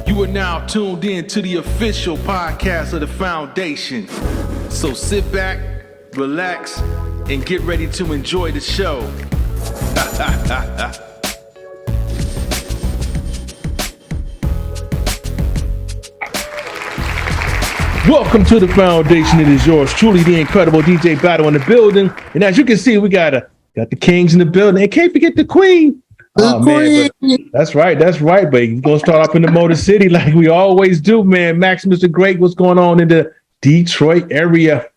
You are now tuned in to the official podcast of the Foundation. So sit back, relax, and get ready to enjoy the show. Welcome to the Foundation. It is yours truly, the incredible DJ Battle in the building. And as you can see, we got the kings in the building. And can't forget the queen. Oh man, that's right. But we're gonna start off in the Motor City like we always do, man. Max, Mr. Great, what's going on in the Detroit area?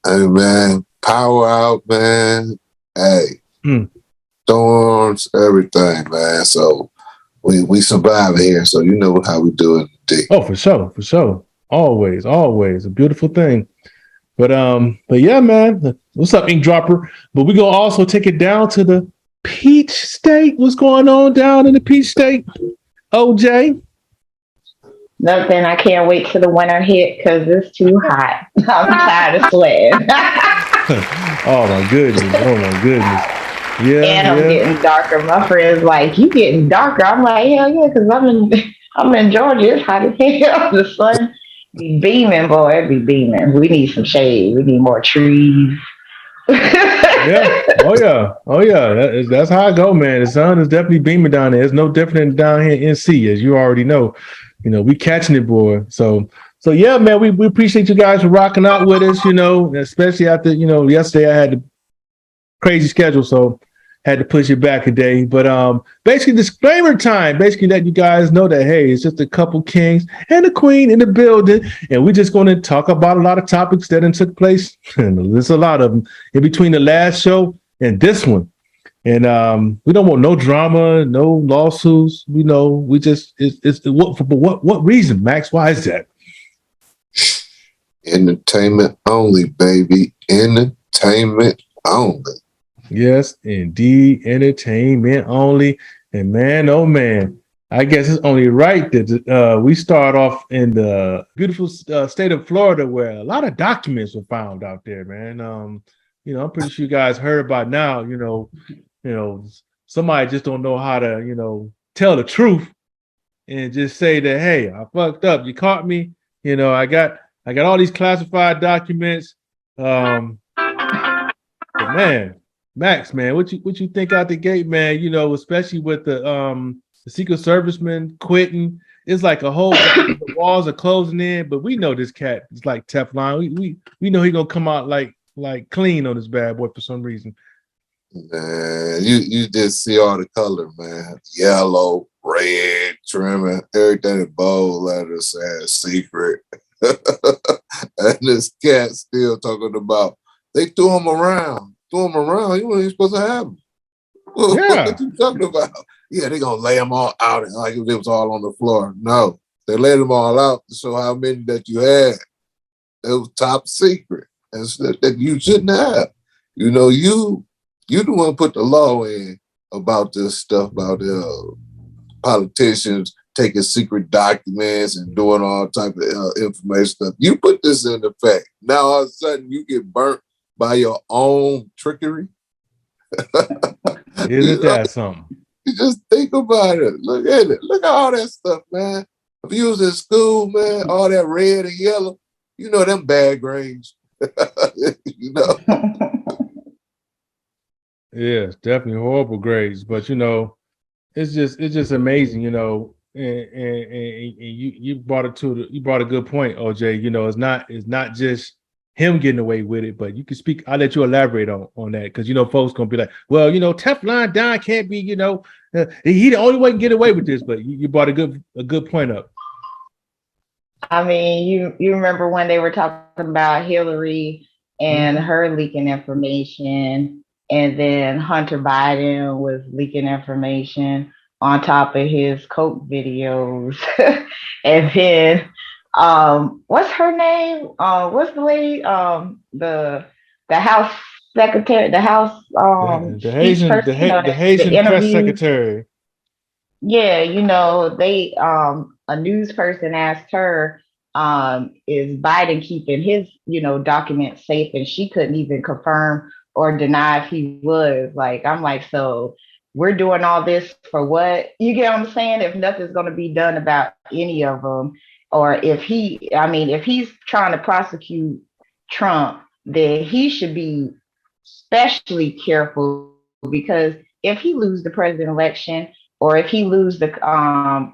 Hey man, power out, man. Hey, storms, everything, man. So we survive here. So you know how we do it today. Oh, for sure. Always a beautiful thing. But yeah, man. What's up, Ink Dropper? But we're gonna also take it down to the Peach State. What's going on down in the Peach State? OJ? Nothing. I can't wait till the winter hit because it's too hot. I'm tired of sweating. Oh my goodness. Yeah. And I'm getting darker. My friend's like, "You getting darker?" I'm like, "Hell yeah," because I'm in Georgia. It's hot as hell. The sun be beaming, boy. It be beaming. We need some shade. We need more trees. Yeah. Oh yeah. That's how I go, man. The sun is definitely beaming down there. It's no different than down here in NC, as you already know. You know, we catching it, boy. So yeah, man, we appreciate you guys for rocking out with us, you know, especially after, you know, yesterday I had a crazy schedule, so had to push it back a day. But basically disclaimer time, basically let you guys know that, hey, it's just a couple kings and a queen in the building, and we're just going to talk about a lot of topics that took place, and there's a lot of them, in between the last show and this one. And we don't want no drama, no lawsuits. You know, we just what reason, Max? Why is that? Entertainment only, baby. Entertainment only. Yes, indeed, entertainment only. And man, oh man, I guess it's only right that we start off in the beautiful state of Florida, where a lot of documents were found out there, man. You know, I'm pretty sure you guys heard about now. You know, somebody just don't know how to, you know, tell the truth and just say that, hey, I fucked up. You caught me. You know, I got all these classified documents. But man, Max, man, what you think out the gate, man? You know, especially with the Secret Servicemen quitting, it's like a whole the walls are closing in. But we know this cat is like Teflon. We know he's gonna come out like clean on this bad boy for some reason. Man, you just see all the color, man. Yellow, red, trimming, everything in bold letters saying secret. And this cat still talking about they threw him around. You weren't even supposed to have him. Yeah. What you talking about? Yeah, they're gonna lay them all out like if it was all on the floor. No, they laid them all out to show how many that you had. It was top secret. And that you shouldn't have. You know, you the one put the law in about this stuff about politicians taking secret documents and doing all type of information stuff. You put this in effect. Now all of a sudden you get burnt by your own trickery. Isn't that something? You just think about it. Look at it. Look at all that stuff, man. If you was in school, man, all that red and yellow, you know them bad grades. You know. Yeah, it's definitely horrible grades, but you know, it's just amazing, you know. And you brought a good point, OJ. You know, it's not just him getting away with it, but you can speak. I'll let you elaborate on that, because you know, folks gonna be like, well, you know, Teflon Don can't be, you know, he the only way to get away with this. But you brought a good point up. I mean, you remember when they were talking about Hillary and her leaking information, and then Hunter Biden was leaking information on top of his Coke videos. And then what's her name? What's the lady? The House Secretary, the House the Haitian press secretary. Yeah, you know, they a news person asked her, is Biden keeping his, you know, documents safe? And she couldn't even confirm or deny if he was. Like, I'm like, so we're doing all this for what? You get what I'm saying? If nothing's going to be done about any of them, or if if he's trying to prosecute Trump, then he should be especially careful because if he lose the president election or if he lose the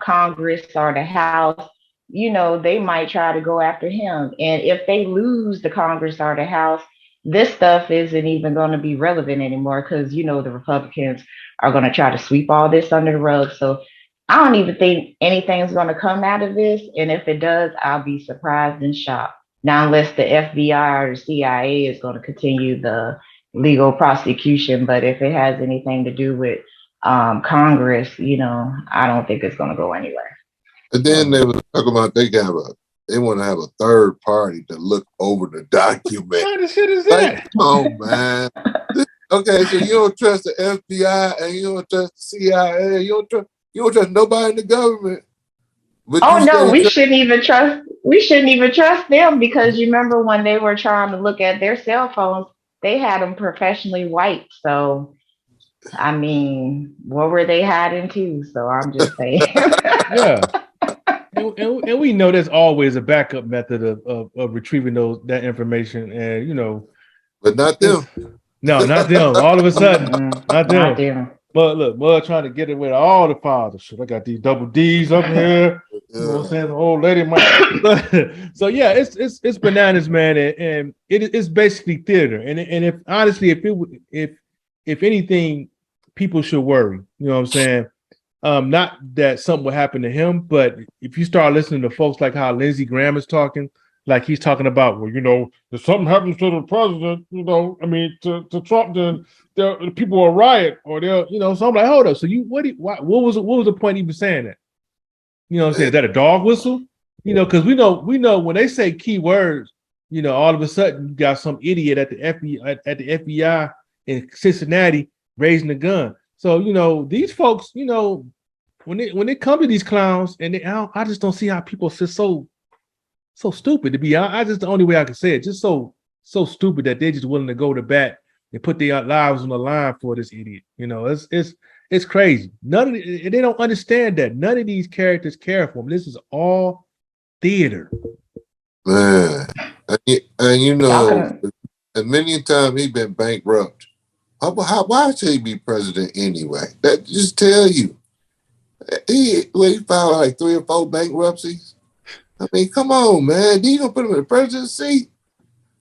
Congress or the House, they might try to go after him. And if they lose the Congress or the House, this stuff isn't even going to be relevant anymore because the Republicans are going to try to sweep all this under the rug. So I don't even think anything's going to come out of this. And if it does, I'll be surprised and shocked. Now, unless the FBI or the CIA is going to continue the legal prosecution, but if it has anything to do with Congress, I don't think it's going to go anywhere. And then they were talking about they want to have a third party to look over the document. What kind of shit is that? Oh man. Okay, so you don't trust the FBI and you don't trust the CIA. You don't trust nobody in the government. Oh no, we shouldn't even trust them because you remember when they were trying to look at their cell phones, they had them professionally wiped. So, I mean, what were they hiding too? So I'm just saying. Yeah. And we know there's always a backup method of retrieving that information. And, but not them. No, not them. All of a sudden, not them. But look, Mud trying to get it with all the fathers. Shit, I got these double D's up here. You know what I'm saying? The old lady might. So yeah, it's bananas, man, and it's basically theater. And if honestly, if anything, people should worry. You know what I'm saying? Not that something will happen to him, but if you start listening to folks like how Lindsey Graham is talking, like he's talking about, well, if something happens to the president, to Trump, then the people will riot, or they'll, so I'm like, hold up. So what was the point even saying that? You know what I'm saying? Is that a dog whistle? Because we know when they say key words, all of a sudden you got some idiot at the FBI in Cincinnati raising a gun. So, these folks, when it comes to these clowns, and I just don't see how people sit so stupid to be. I just the only way I can say it, just so stupid that they're just willing to go to bat and put their lives on the line for this idiot. It's crazy. They don't understand that none of these characters care for them. This is all theater. Man, and many times he's been bankrupt. Why should he be president anyway? That just tell you. He filed like 3 or 4 bankruptcies. I mean, come on, man. You gonna put him in the presidency?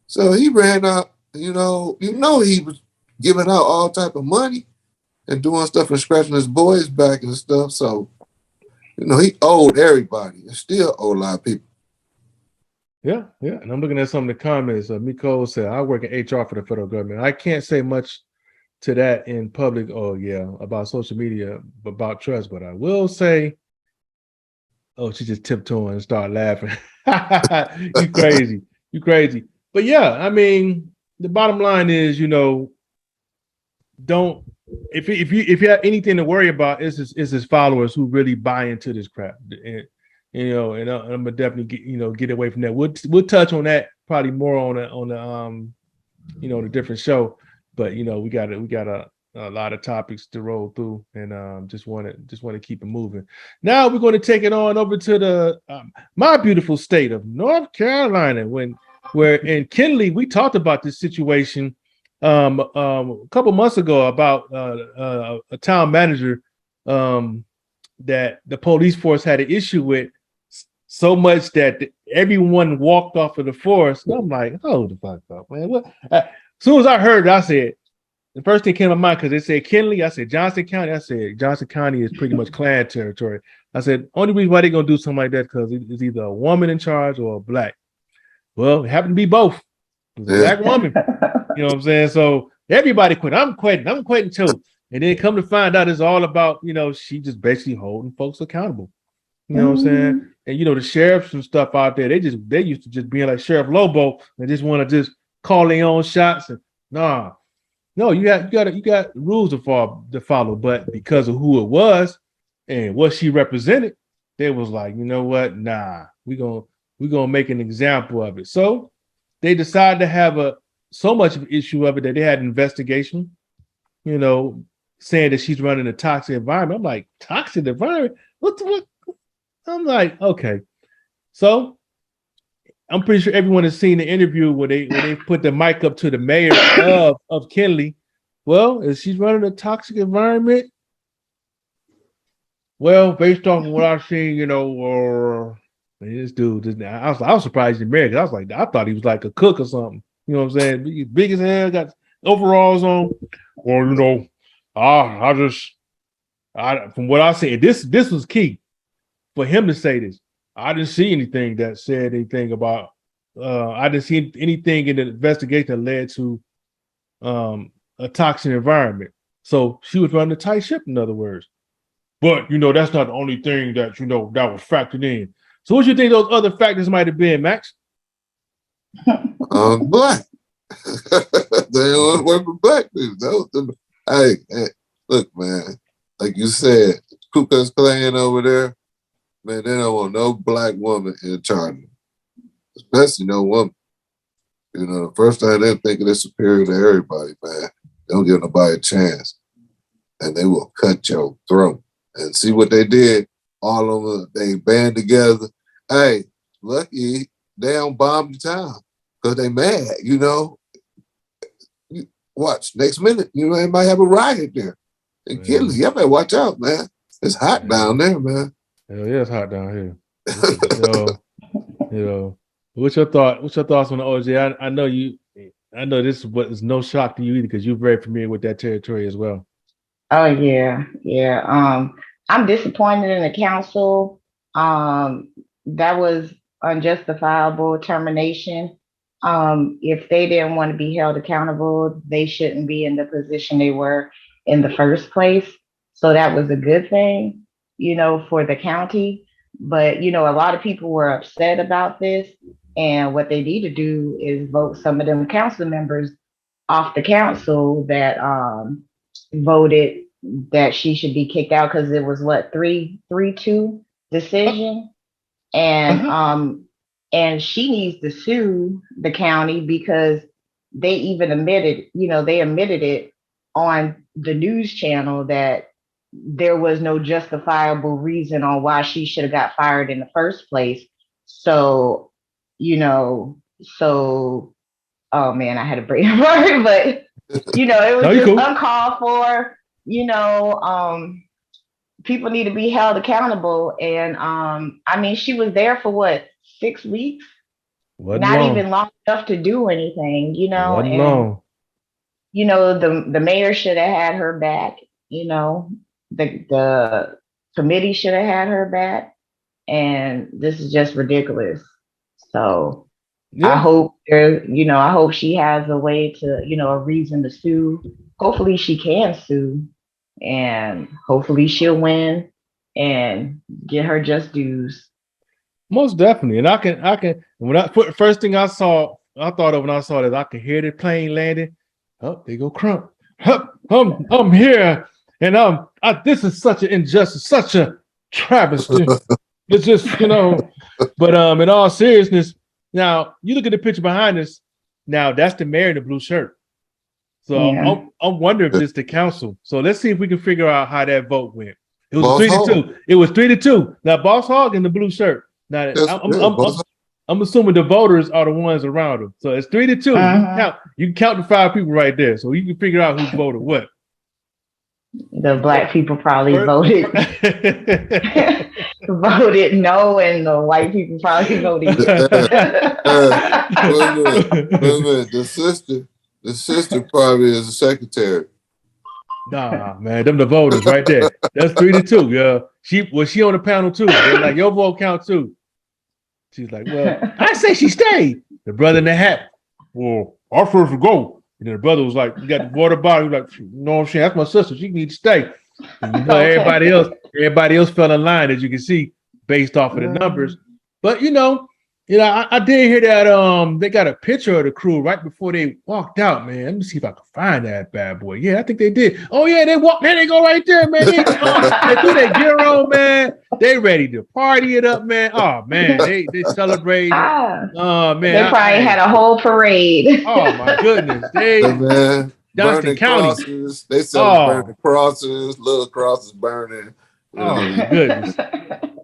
So he ran out, he was giving out all type of money and doing stuff and scratching his boys' back and stuff. So, he owed everybody and still owe a lot of people. Yeah. And I'm looking at some of the comments. Miko said, I work in HR for the federal government. I can't say much to that in public, about social media, about trust, but I will say, she just tiptoeing and start laughing. You crazy. But yeah, the bottom line is, don't if you have anything to worry about, is his followers who really buy into this crap. And I'm gonna definitely get away from that. We'll touch on that probably more on the different show. But we got a lot of topics to roll through, and just want to keep it moving. Now we're going to take it on over to the my beautiful state of North Carolina, where in Kenly we talked about this situation a couple months ago about a town manager that the police force had an issue with so much that everyone walked off of the force. And I'm like, hold the fuck up, man. What? As soon as I heard it, I said, the first thing came to my mind, because they said Kenly, I said Johnson County. I said Johnson County is pretty much Klan territory. I said, only reason why they're going to do something like that because it's either a woman in charge or a black. Well, it happened to be both. It was a black woman. You know what I'm saying? So everybody quit. I'm quitting too. And then come to find out it's all about, she just basically holding folks accountable. You know what I'm saying? And, the sheriffs and stuff out there, they used to just being like Sheriff Lobo and just want to just call their own shots. And no, you got rules to follow, but because of who it was and what she represented, they was like, you know what? Nah, we're gonna make an example of it. So they decided to have so much of an issue of it that they had an investigation. saying that she's running a toxic environment. I'm like, toxic environment? What? I'm like, okay. So I'm pretty sure everyone has seen the interview where they put the mic up to the mayor of Kenly. Well, is she running a toxic environment? Well, based off of what I've seen, or this dude, I was surprised he's married. I was like, I thought he was like a cook or something. You know what I'm saying? He's big as hell, got overalls on. Or from what I said, this was key for him to say this. I didn't see anything that said anything about. I didn't see anything in the investigation that led to a toxic environment. So she was running a tight ship, in other words. But that's not the only thing that that was factored in. So what do you think those other factors might have been, Max? Black. They don't work with black people. Hey, look, man. Like you said, Ku Klux Klan over there, man, they don't want no black woman in charge, especially no woman. The first time they're thinking they're superior to everybody, man. They don't give nobody a chance, and they will cut your throat. And see what they did. All of them, they band together. Hey, lucky they don't bomb the town because they mad. Watch next minute. They might have a riot there. And kill you. Y'all better watch out, man. It's hot down there, man. Hell yeah, it's hot down here. What's your thoughts on the OJ? I know this is no shock to you either because you're very familiar with that territory as well. Oh yeah. I'm disappointed in the council. That was unjustifiable termination. If they didn't want to be held accountable, they shouldn't be in the position they were in the first place. So that was a good thing, for the county. But, a lot of people were upset about this. And what they need to do is vote some of them council members off the council that voted that she should be kicked out because it was 3-2 decision. And she needs to sue the county because they even admitted it on the news channel that there was no justifiable reason on why she should have got fired in the first place. So, oh man, I had a brain fart, but it was just uncalled for. People need to be held accountable. And she was there for what, 6 weeks? Not long. Even long enough to do anything, Long. The mayor should have had her back, the committee should have had her back. And this is just ridiculous. So yeah. I hope she has a way to, a reason to sue. Hopefully she can sue. And hopefully she'll win and get her just dues. Most definitely. And I can first thing I thought of when I saw this, I could hear the plane landing. Oh, they go Crump. I'm here. And this is such an injustice, such a travesty. It's just, but in all seriousness, now you look at the picture behind us. Now that's the mayor in the blue shirt. So yeah. I'm wondering if it's the council. So let's see if we can figure out how that vote went. It was 3-2. It was 3-2. Now Boss Hogg in the blue shirt. Now I'm assuming the voters are the ones around him. So it's 3-2. You can count the 5 people right there. So you can figure out who voted what. The black people probably voted no, and the white people probably voted yes. The sister probably is a secretary. Nah, man, them the voters right there. That's 3-2. Yeah, she on the panel too. They're like, your vote count too. She's like, well, I say she stayed. The brother in the hat. Well, our first will go. And then the brother was like, you got the water bottle. He was like, no, what I'm saying, that's my sister. She needs to stay. And everybody else fell in line, as you can see, based off of the numbers. But I did hear that they got a picture of the crew right before they walked out, man. Let me see if I can find that bad boy. Yeah, I think they did. Oh yeah, they walked. There they go right there, man. They do their gear on, man. They ready to party it up, man. Oh man, they celebrate. Oh man, they probably had a whole parade. Oh my goodness, Johnston burning County. crosses. They sell burning Oh, crosses, little crosses burning. You oh know, my goodness.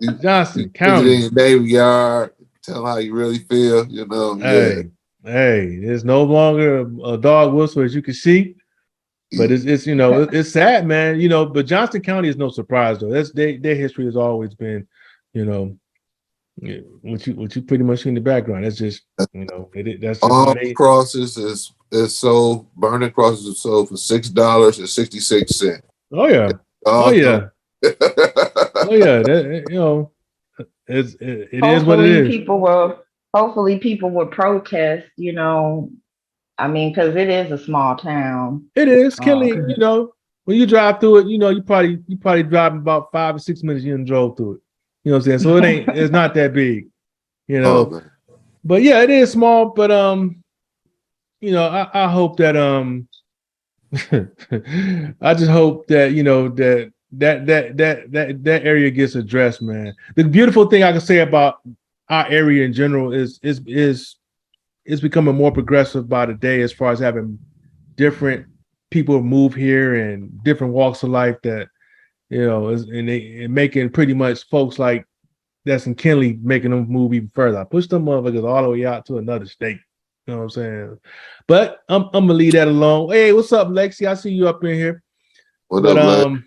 you Johnston visit in County. your neighbor yard, tell how you really feel. You know, yeah. Hey, there's no longer a dog whistle as you can see. But it's it's sad, man. But Johnston County is no surprise though. That's their history has always been, you know, what you pretty much see in the background. That's just that's just how All they. crosses is sold. Burning crosses are sold for $6.66. Oh yeah, oh All yeah, oh yeah. That, it is what it hopefully is. people will protest, I mean, because it is a small town. It is, Um, Kenley. When you drive through it, you probably driving about 5 or 6 minutes. You done drove through it. You know what I'm saying? So it's not that big. oh man. But yeah, it is small. But I hope that I just hope that that area gets addressed, man. The beautiful thing I can say about our area in general is becoming more progressive by the day as far as having different people move here and different walks of life that and making pretty much folks like that's in Kenley making them move even further. I push them motherfuckers all the way out to another state. You know what I'm saying? But I'm gonna leave that alone. Hey, what's up, Lexi? I see you up in here. What up, Lex?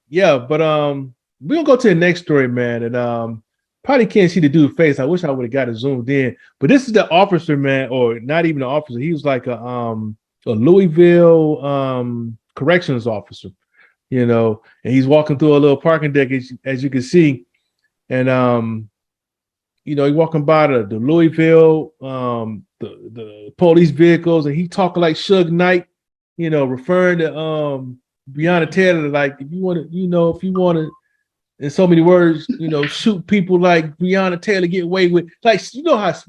Yeah, but we're gonna go to the next story, man. And probably can't see the dude's face. I wish I would have got it zoomed in. But this is the officer, man, or not even an officer. He was like a Louisville corrections officer, and he's walking through a little parking deck as you can see. And he's walking by the Louisville, the police vehicles, and he talking like Suge Knight, referring to Breonna Taylor, like if you want to, in so many words, shoot people like Breonna Taylor, get away with, like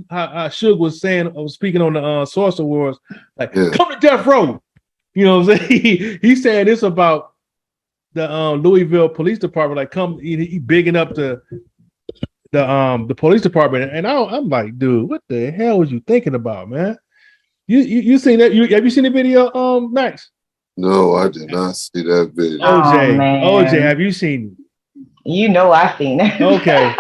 how Suge was saying, I was speaking on the Source Awards, like come to death row. You know what I'm saying? He's saying this about the Louisville Police Department, like come, he bigging up the police department, and I'm like, dude, what the hell was you thinking about, man? You seen that? Have you seen the video, Max? No, I did not see that video. Oh, man. OJ, have you seen it? I've seen it. Okay.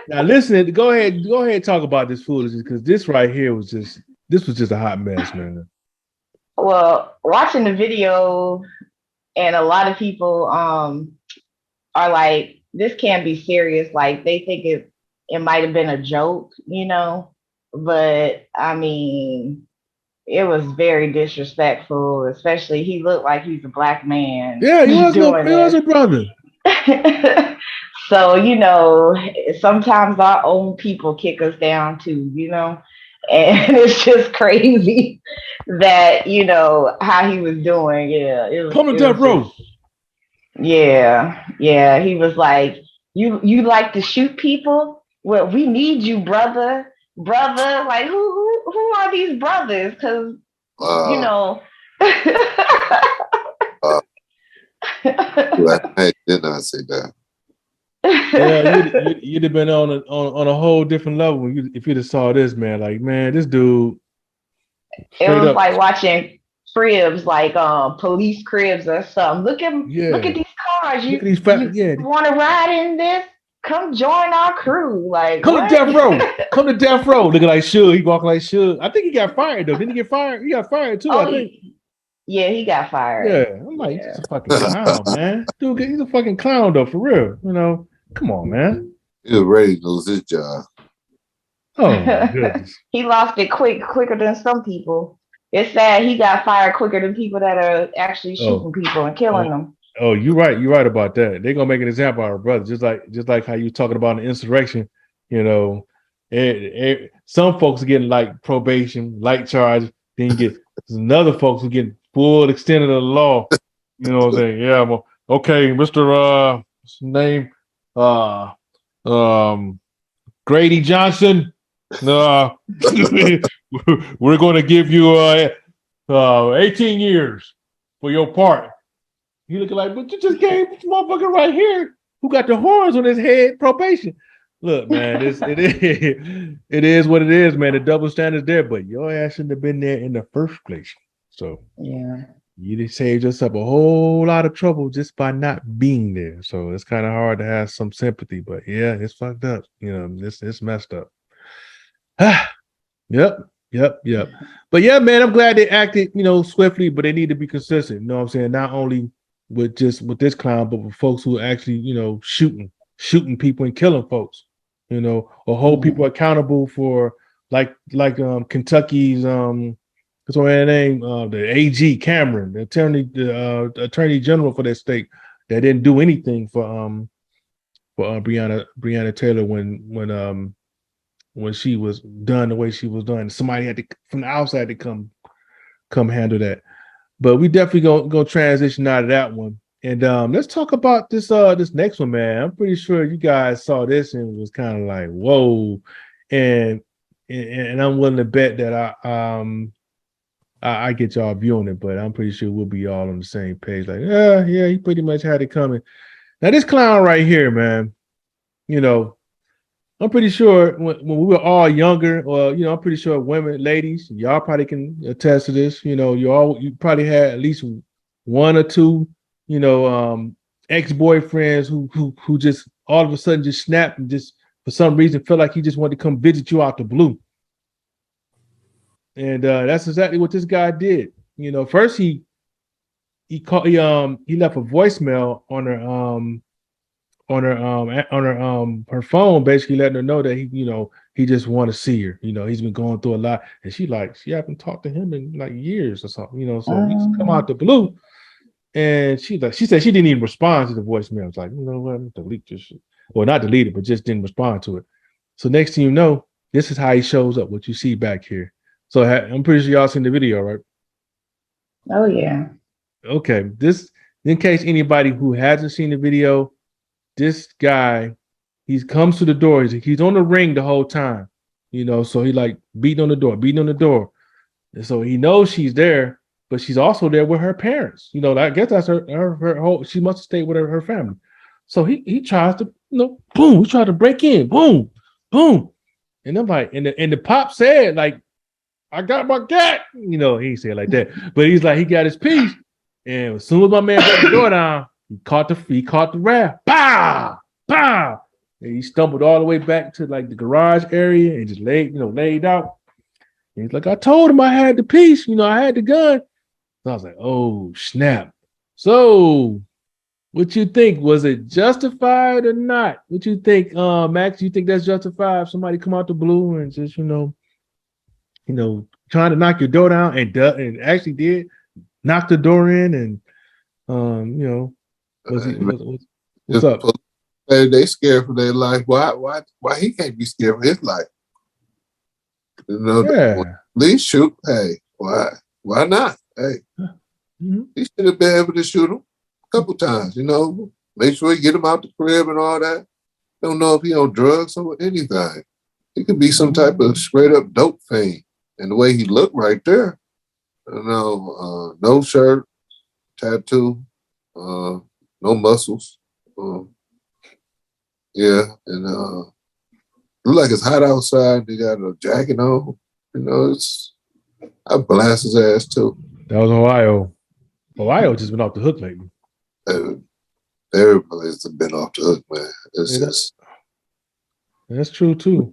Now listen, go ahead and talk about this foolishness, because this right here was just a hot mess, man. Well, watching the video, and a lot of people are like, this can't be serious. Like they think it might have been a joke, but I mean, it was very disrespectful, especially he looked like he's a black man. Yeah, he was a brother. So, sometimes our own people kick us down too, and it's just crazy that, how he was doing. Yeah. Come to death row. Yeah. He was like, you like to shoot people? Well, we need you, brother. Like who are these brothers? Because I did not say that. Yeah, you'd have been on a whole different level if you'd have saw this, man. Like, man, this dude. It was like watching cribs, like police cribs or something. Look at these cars. You want to ride in this? Come join our crew. Like, come to death row. Come to death row. Looking like Suge. He walking like Suge. I think he got fired though. Didn't he get fired? He got fired too. I think. Yeah, he got fired. Yeah, I'm like, he's a fucking clown, man. Dude, he's a fucking clown though, for real. Come on, man. He was ready to lose his job. Oh my goodness. He lost it quicker than some people. It's sad he got fired quicker than people that are actually shooting people and killing them. Oh, you're right. You're right about that. They're gonna make an example of our brother, just like how you talking about an insurrection. Some folks are getting like probation, light charge. Then you get another folks who get full extent of the law. You know what I'm saying? Yeah. Well, okay, Mr. What's his name? Grady Johnson. We're going to give you 18 years for your part. You looking like, but you just gave this motherfucker right here who got the horns on his head probation. Look, man, it is what it is, man. The double standard's there, but your ass shouldn't have been there in the first place. So Yeah. you just saved yourself a whole lot of trouble just by not being there. So it's kind of hard to have some sympathy, but yeah, it's fucked up. You know, it's messed up. Yep. But yeah, man, I'm glad they acted, swiftly, but they need to be consistent. You know what I'm saying? Not only with this clown, but with folks who are actually, shooting people and killing folks, or hold people accountable for like Kentucky's what's her name? The AG Cameron, the attorney general for that state, that didn't do anything for Breonna Taylor when she was done the way she was done. Somebody had to from the outside to come handle that. But we definitely gonna transition out of that one. And let's talk about this next one, man. I'm pretty sure you guys saw this and was kind of like, whoa. And I'm willing to bet that I get y'all viewing it, but I'm pretty sure we'll be all on the same page. Like, yeah, he pretty much had it coming. Now this clown right here, man, I'm pretty sure when we were all younger, or I'm pretty sure women, ladies, y'all probably can attest to this. You probably had at least one or two, ex-boyfriends who just all of a sudden just snapped and just for some reason felt like he just wanted to come visit you out the blue. And that's exactly what this guy did. First he left a voicemail on her phone, basically letting her know that he just want to see her. He's been going through a lot, and she haven't talked to him in like years or something. So he just come out the blue, and she said she didn't even respond to the voicemail. It's like, what, delete this shit. Well, not delete it, but just didn't respond to it. So next thing you know, this is how he shows up. What you see back here. So I'm pretty sure y'all seen the video, right? Oh yeah. Okay, this in case anybody who hasn't seen the video. This guy, he comes to the door. He's on the ring the whole time, so he like beating on the door. And so he knows she's there, but she's also there with her parents. I guess that's her whole, she must have stayed with her family. So he tries to, boom, he tried to break in, boom, boom. And I'm like, and the pop said, like, I got my cat. He didn't say it like that, but he's like, he got his piece. And as soon as my man broke the door down, he caught the wrath. Pow! Pow! And he stumbled all the way back to like the garage area and just laid out. And he's like, I told him I had the piece, I had the gun. So I was like, oh, snap. So what you think? Was it justified or not? What you think, Max? You think that's justified if somebody come out the blue and just, trying to knock your door down and actually did knock the door in and what's up? They scared for their life. Why he can't be scared for his life? Yeah. Please shoot. Hey, why not? Hey, he should have been able to shoot him a couple times. Make sure you get him out the crib and all that. Don't know if he on drugs or anything. He could be some type of straight up dope fiend. And the way he looked right there, no shirt, tattoo, no muscles. Yeah, and look like it's hot outside. They got a jacket on. I blast his ass too. That was Ohio. Ohio just been off the hook lately. Everybody's been off the hook, man. That's true too.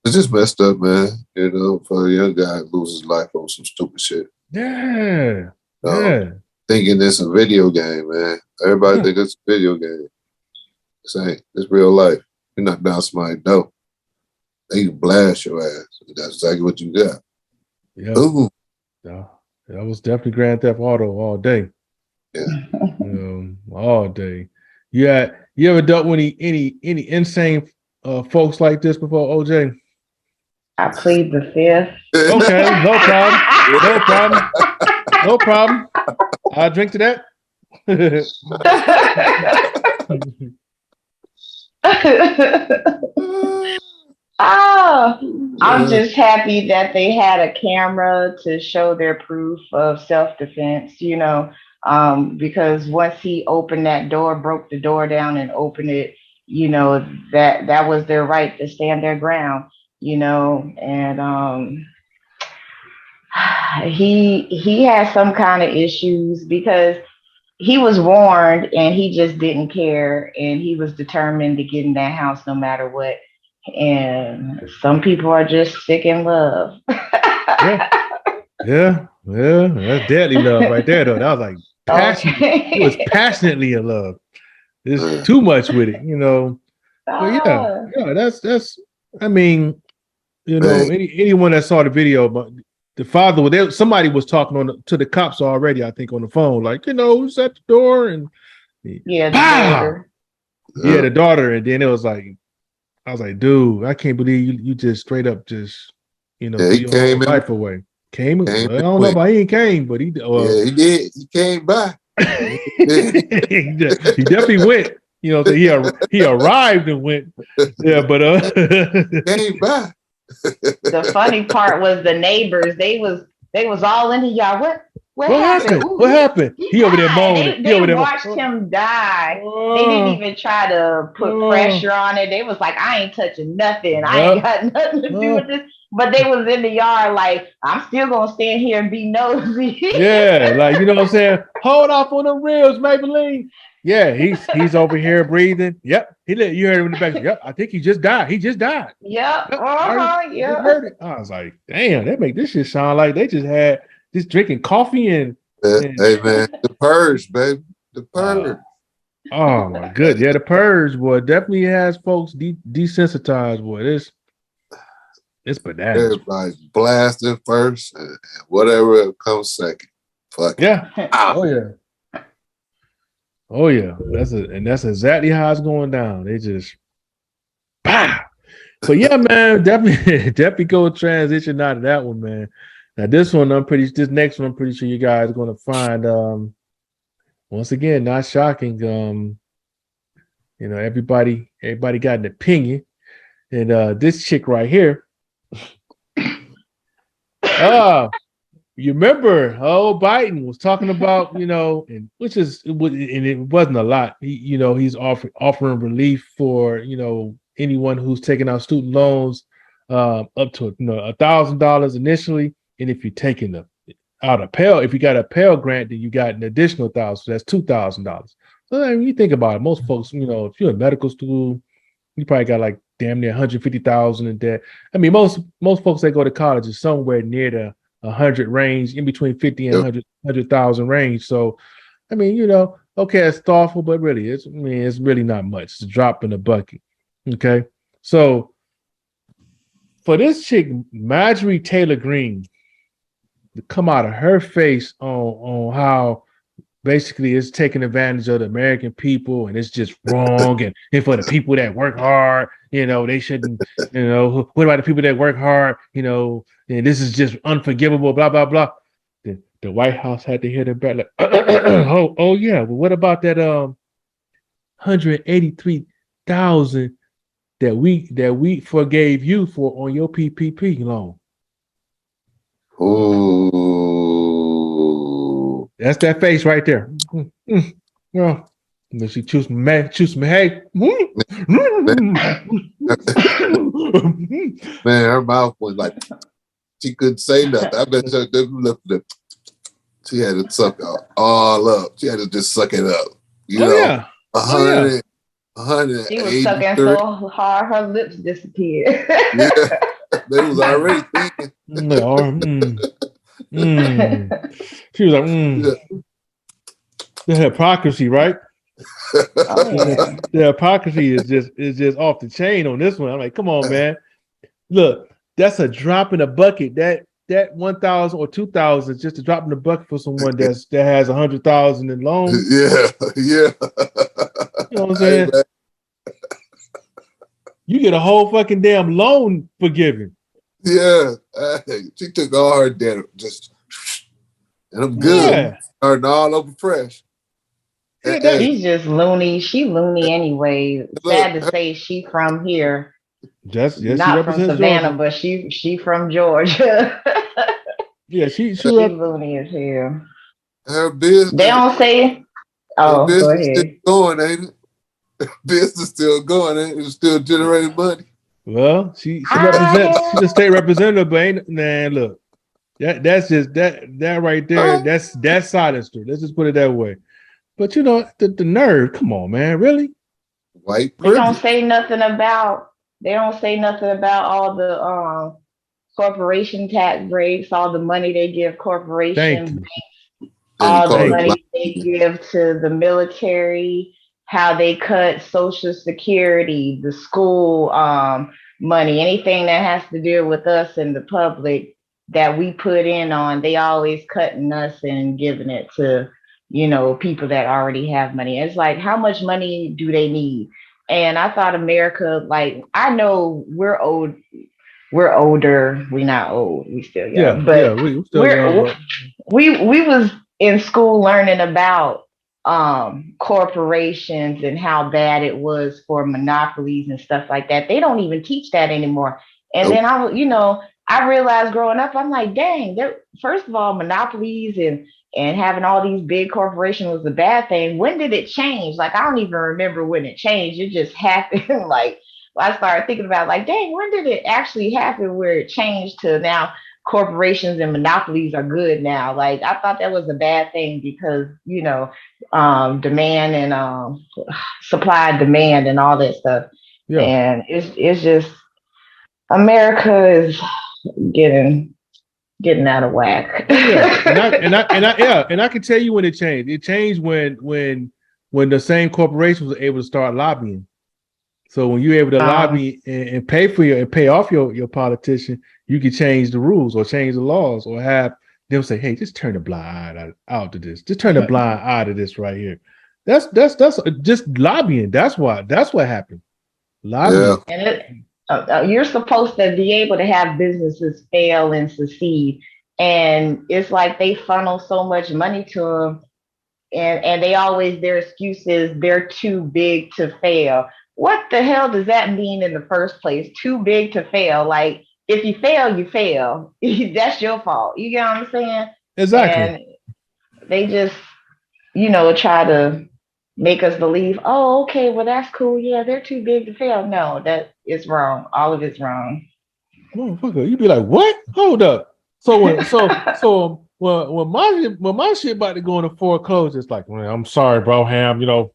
It's just messed up, man. For a young guy to lose his life on some stupid shit. Yeah. Thinking it's a video game, man. Everybody think it's a video game. It's real life. You knock down somebody's door, they can blast your ass. That's exactly what you got. Yeah. Ooh. Yeah. That was definitely Grand Theft Auto all day. Yeah. All day. Yeah. You ever dealt with any insane folks like this before, OJ? I plead the fifth. Okay, no problem. I'll drink to that. I'm just happy that they had a camera to show their proof of self-defense, because once he opened that door, broke the door down and opened it, that was their right to stand their ground, and he had some kind of issues because he was warned and he just didn't care and he was determined to get in that house no matter what. And some people are just sick in love. Yeah, yeah, yeah. That's deadly love right there, though. That was like passionate. He was passionately in love. There's too much with it, you know. But yeah, that's. I mean, you know, anyone that saw the video, but the father, somebody was talking to the cops already. I think on the phone, like, you know, who's at the door, and yeah, the daughter. Yeah, the daughter, and then it was like, I was like, dude, I can't believe you just straight up just, you know, he came in, life away. I don't know about he he did. He did. He came by. He definitely went. You know, he arrived and went. Yeah, but came by. The funny part was the neighbors. They was all in the yard. What happened? Ooh, what happened? He over there moaning. They watched him die. They didn't even try to put pressure on it. They was like, I ain't touching nothing. I ain't got nothing to do with this. But they was in the yard like, I'm still gonna stand here and be nosy. Yeah, like, you know what I'm saying? Hold off on the reels, Maybelline. Yeah, he's over here breathing. Yep. You heard him in the back. Yep, I think he just died. He just died. Yep. Yep. Yeah. Heard it. I was like, damn, that make this shit sound like they just drinking coffee and hey man, the purge, baby. The purge. Oh my good. Yeah, the purge, boy, definitely has folks desensitized, boy. It's bananas. Everybody's blasting first and whatever comes second. Fuck yeah. It. Oh yeah. That's exactly how it's going down. They just bah! But yeah, man, definitely go transition out of that one, man. Now this next one I'm pretty sure you guys are gonna find once again, not shocking. You know, everybody got an opinion. And this chick right here. You remember Biden was talking about, you know, and it wasn't a lot. He's offering relief for, you know, anyone who's taking out student loans up to, you know, $1,000 initially, and if you're taking if you got a Pell Grant, then you got an additional $1,000, so that's $2,000. So I mean, you think about it, most folks, you know, if you're in medical school, you probably got like damn near 150,000 in debt. I mean, most folks that go to college is somewhere near the 100 range, in between 50 and 100,000 range. So, I mean, you know, okay, it's thoughtful, but really, it's really not much. It's a drop in the bucket. Okay, so for this chick, Majorie Taylor Greene, to come out of her face on how basically it's taking advantage of the American people and it's just wrong, and for the people that work hard, you know, they shouldn't, you know, what about the people that work hard, you know, and this is just unforgivable, blah, blah, blah. The White House had to hear the back like, oh yeah, well, what about that 183,000 that we forgave you for on your PPP loan? Ooh. That's that face right there. Well, she choose me. Hey, man, her mouth was like she couldn't say nothing. I bet she had to suck all up. She had to just suck it up. You know, yeah. 100. She was sucking so hard, her lips disappeared. Yeah, they was already thinking. She was like, the hypocrisy, right? The hypocrisy is just off the chain on this one. I'm like, come on, man. Look, that's a drop in the bucket. That 1,000 or 2,000 is just a drop in the bucket for someone that has 100,000 in loans. Yeah. You know what I'm saying? You get a whole fucking damn loan forgiven. Yeah, she took all her debt, just and I'm good. Yeah. Starting all over fresh. Yeah, she's just loony. She loony anyway. Sad to say, she from here. Yes, not from Savannah, Georgia. But she from Georgia. Yeah, she loony as hell. Her business. They don't say. Oh, her business go ahead. still going, ain't it? Her business still going, ain't it? It's still generating money. Well, she represents. She's a state representative, but ain't look. That's just that right there. That's sinister. Let's just put it that way. But you know, the nerve. Come on, man. Really? White They don't privilege. say nothing about. They don't say nothing about all the corporation tax breaks, all the money they give Thank corporations, you. And you all the call Thank it you. black. money they give to the military, how they cut Social Security, the school money, anything that has to do with us and the public that we put in on, they always cutting us and giving it to, people that already have money. It's like, how much money do they need? And I thought America, like, I know we're old, we're older, we're not old, we still Yeah, young, yeah. but We still young, we're but we was in school learning about corporations and how bad it was for monopolies and stuff like that. They don't even teach that anymore. And Nope. then I realized growing up, I'm like, dang, first of all, monopolies and having all these big corporations was a bad thing. When did it change? Like, I don't even remember when it changed. It just happened. Like, I started thinking about, like, dang, when did it actually happen where it changed to now corporations and monopolies are good now? Like, I thought that was a bad thing because, demand and supply and demand and all that stuff. yeah. And it's just America is getting out of whack. Oh yeah. And I can tell you when it changed. It changed when the same corporations were able to start lobbying. So when you're able to um, lobby and pay for and pay off your politician, you can change the rules or change the laws or have them say, "Hey, just turn the blind eye out to this. Just turn the blind eye to this right here." That's just lobbying. That's why. That's what happened. Yeah. Lobbying. and you're supposed to be able to have businesses fail and succeed, and it's like they funnel so much money to them, and they always, their excuse is they're too big to fail. What the hell does that mean in the first place? Too big to fail? Like, if you fail, you fail. That's your fault. You get what I'm saying? Exactly. And they just, try to make us believe, oh, okay, well, that's cool. Yeah, they're too big to fail. No, that is wrong. All of it's wrong. Motherfucker, you'd be like, "What? Hold up." When my shit about to go into foreclosure, it's like, "Man, I'm sorry, bro, Ham. Yep.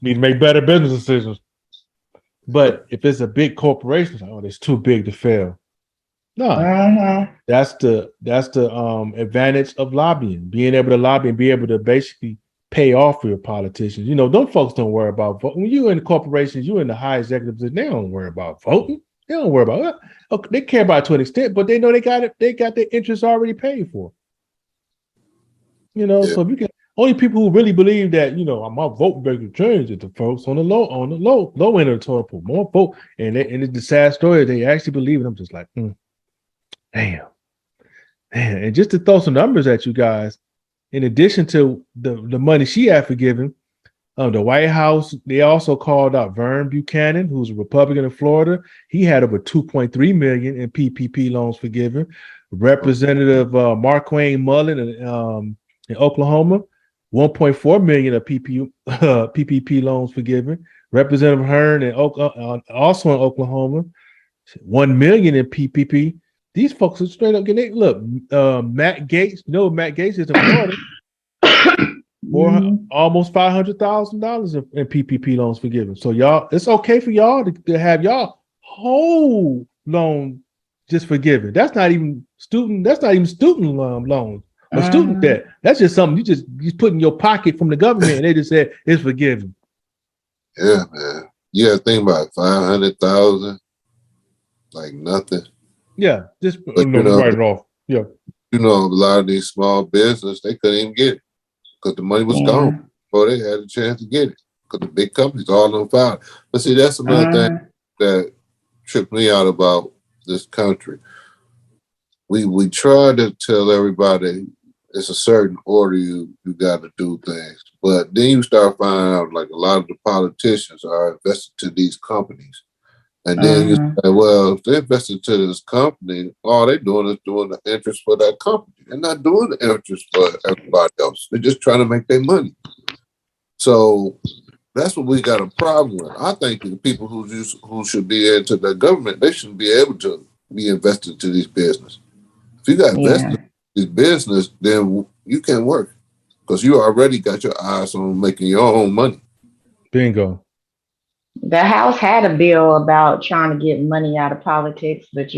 Need to make better business decisions." But if it's a big corporation, it's like, "Oh, it's too big to fail." No, Mm-hmm. that's the advantage of lobbying, being able to lobby and be able to basically pay off for your politicians. Them folks don't worry about voting. When you in the corporations, you in the high executives, they don't worry about voting. They don't worry about it. Okay, they care about it to an extent, but they know they got it. They got their interests already paid for. Yeah. So if you can, only people who really believe that, my vote making change is the folks on the low end of the total pool. More vote, and it's the sad story. They actually believe it. I'm just like, damn, man. And just to throw some numbers at you guys, in addition to the money she had forgiven, the White House, they also called out Vern Buchanan, who's a Republican in Florida. He had over $2.3 million in PPP loans forgiven. Representative Marquayne Mullen in Oklahoma, $1.4 million of PPP loans forgiven. Representative Hearn also in Oklahoma, $1 million in PPP. These folks are straight up getting. Look, Matt Gaetz. Matt Gaetz is in Florida. Or almost $500,000 in PPP loans forgiven. So y'all, it's okay for y'all to have y'all whole loan just forgiven. That's not even student loans or student debt. That's just something you put in your pocket from the government, and they just said it's forgiven. Yeah, man. You got to think about 500,000, like nothing. Yeah, just But write it off. Yeah, a lot of these small business, they couldn't even get it because the money was gone before they had a chance to get it because the big companies all on file. But see, that's another thing that tripped me out about this country. We try to tell everybody it's a certain order you got to do things, but then you start finding out like a lot of the politicians are invested to these companies. And then you say, well, if they're invested to this company, all they're doing is doing the interest for that company. They're not doing the interest for everybody else. They're just trying to make their money. So that's what we got a problem with. I think the people who should be into the government, they shouldn't be able to be invested to these business. If you got Yeah. vested in business, then you can work because you already got your eyes on making your own money. Bingo. The House had a bill about trying to get money out of politics, but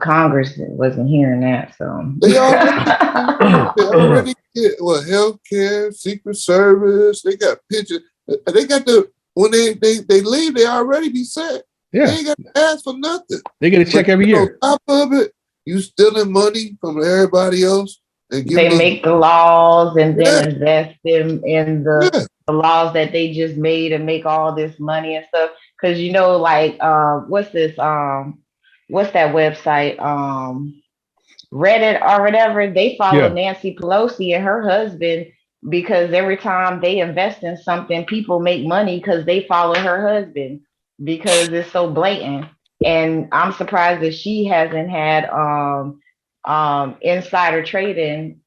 Congress wasn't hearing that. So They already get health care, Secret Service. They got pictures. They got when they leave, they already be set. Yeah. They ain't got to ask for nothing. They get a check every year. On top of it, you stealing money from everybody else and they make the laws and then invest in the laws that they just made and make all this money and stuff. Because what's this? What's that website? Reddit or whatever. They follow Nancy Pelosi and her husband because every time they invest in something, people make money because they follow her husband because it's so blatant. And I'm surprised that she hasn't had insider trading,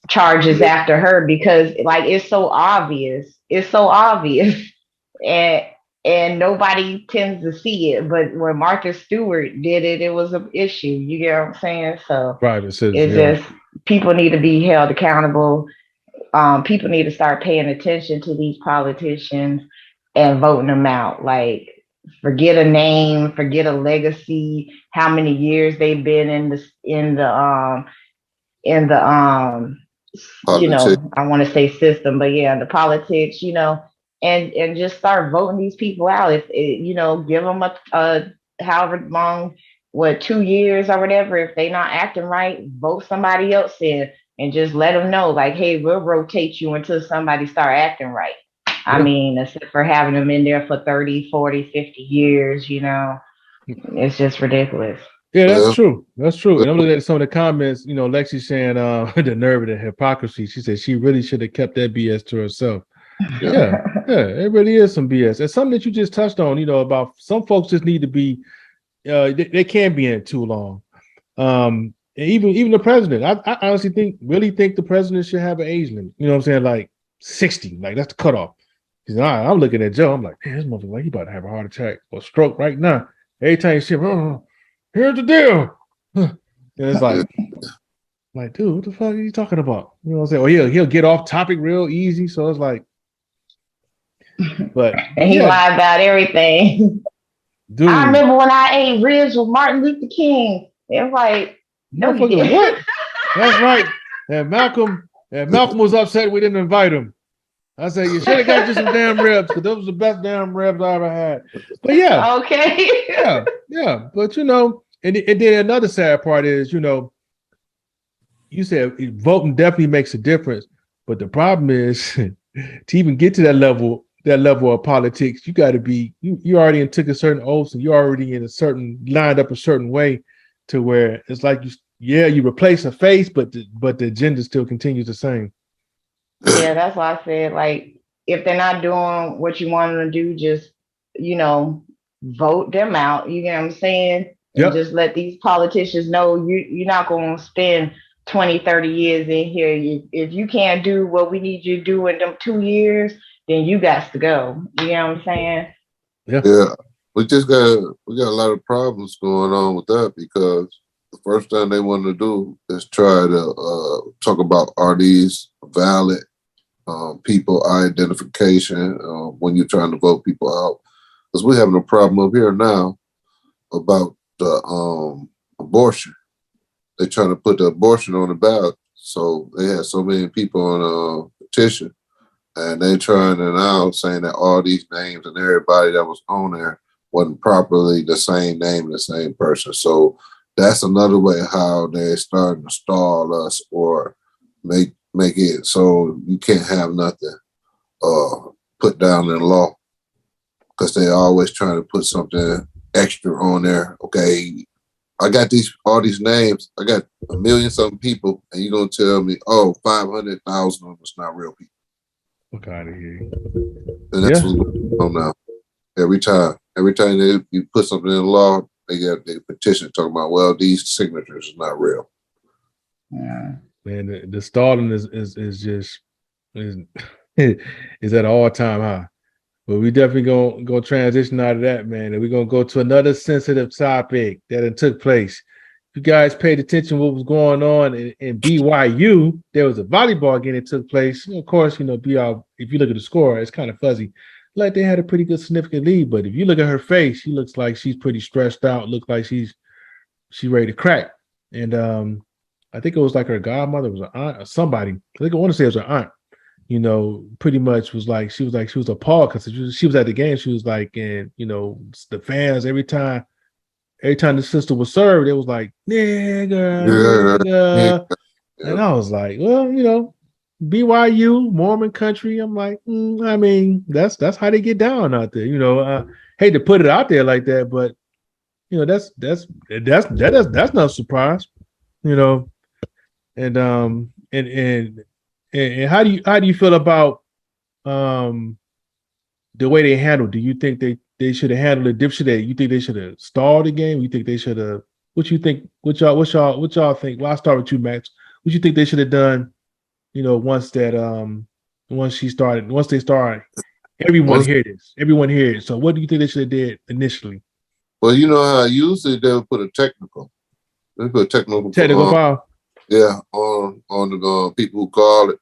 charges after her because it's so obvious. It's so obvious. And nobody tends to see it. But when Martha Stewart did it, it was an issue. You get what I'm saying? So right, just people need to be held accountable. People need to start paying attention to these politicians and voting them out. Like, forget a name, forget a legacy, how many years they've been in the I want to say system, but the politics, and just start voting these people out. If give them a however long, 2 years or whatever. If they not acting right, vote somebody else in and just let them know, like, hey, we'll rotate you until somebody start acting right. I mean, except for having them in there for 30, 40, 50 years, it's just ridiculous. Yeah, that's true. That's true. And I'm looking at some of the comments, Lexi saying the nerve of the hypocrisy. She said she really should have kept that BS to herself. Yeah, it really is some BS. And something that you just touched on, about some folks just need to be, they can't be in it too long. And even the president, I honestly really think the president should have an age limit. You know what I'm saying? Like 60, like that's the cutoff. Because I'm looking at Joe, I'm like, man, this motherfucker, like, he about to have a heart attack or stroke right now. Every time you see him, here's the deal. And it's like, dude, what the fuck are you talking about? You know what I'm saying? Or he'll get off topic real easy. So it's like, but and he lied about everything. Dude, I remember when I ate ribs with Martin Luther King. It was like, no, what? That's right. And Malcolm was upset we didn't invite him. I said, you should have got you some damn ribs because those were the best damn ribs I ever had. But okay. yeah. But and then another sad part is, you said voting definitely makes a difference, but the problem is to even get to that level of politics, you got to be you already took a certain oath, and you already lined up a certain way to where it's like you replace a face, but the agenda still continues the same. Yeah, that's why I said, like, if they're not doing what you want them to do, just, vote them out. You get what I'm saying? And just let these politicians know you're not going to spend 20, 30 years in here. If you can't do what we need you to do in them 2 years, then you got to go. You know what I'm saying? Yeah. We got a lot of problems going on with that because the first thing they want to do is try to talk about are these valid people identification when you're trying to vote people out. Because we're having a problem up here now about the abortion. They're trying to put the abortion on the ballot. So they had so many people on a petition. And they trying to now saying that all these names and everybody that was on there wasn't properly the same name and the same person. So that's another way how they're starting to stall us or make it so you can't have nothing put down in law because they're always trying to put something extra on there. Okay, I got all these names. I got 1 million something people, and you're gonna tell me, 500,000 of them is not real people. Look out of here. And that's what's going on now. Every time you put something in the law, they got a petition talking about, well, these signatures is not real. Yeah. Man, the stalling is just is at an all-time high. Well, we definitely gonna transition out of that, man, and we're gonna go to another sensitive topic that took place. If you guys paid attention to what was going on in BYU, there was a volleyball game that took place. Of course, BYU, if you look at the score, it's kind of fuzzy. Like they had a pretty good significant lead, but if you look at her face, she looks like she's pretty stressed out. Looks like she's ready to crack. And I think it was like her godmother was an aunt or somebody. I want to say it was her aunt. Pretty much was like she was appalled because she was at the game. She was like, and the fans every time the sister was served, it was like nigga. Yeah. And I was like, well, BYU Mormon country. I'm like, I mean, that's how they get down out there. Hate to put it out there like that, but that's no surprise. And how do you feel about the way they handled? Do you think they should have handled it differently? You think they should have stalled the game? You think they should have? What you think? What y'all think? Well, I'll start with you, Max. What you think they should have done? Once they started, everyone hear this. Everyone hear it. So what do you think they should have did initially? Well, you know how usually they would put a technical. They put a technical foul. Yeah, on the people who call it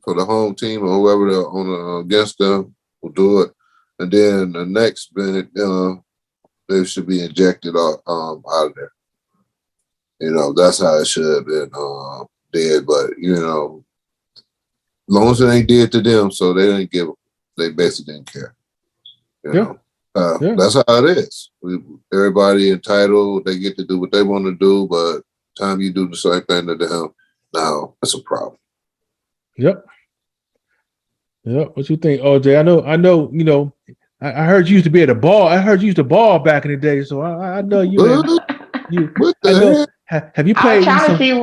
for the home team or whoever they're on against them will do it, and then the next minute they should be injected out of there. That's how it should have been did. But as long as it ain't did to them, so they didn't give. They basically didn't care. That's how it is. Everybody entitled. They get to do what they want to do, but time you do the same thing to them, now that's a problem. Yep. What you think, OJ? I know. I heard you used to be at a ball. I heard you used to ball back in the day, so I know you. What the heck? Have you played? I'm trying to see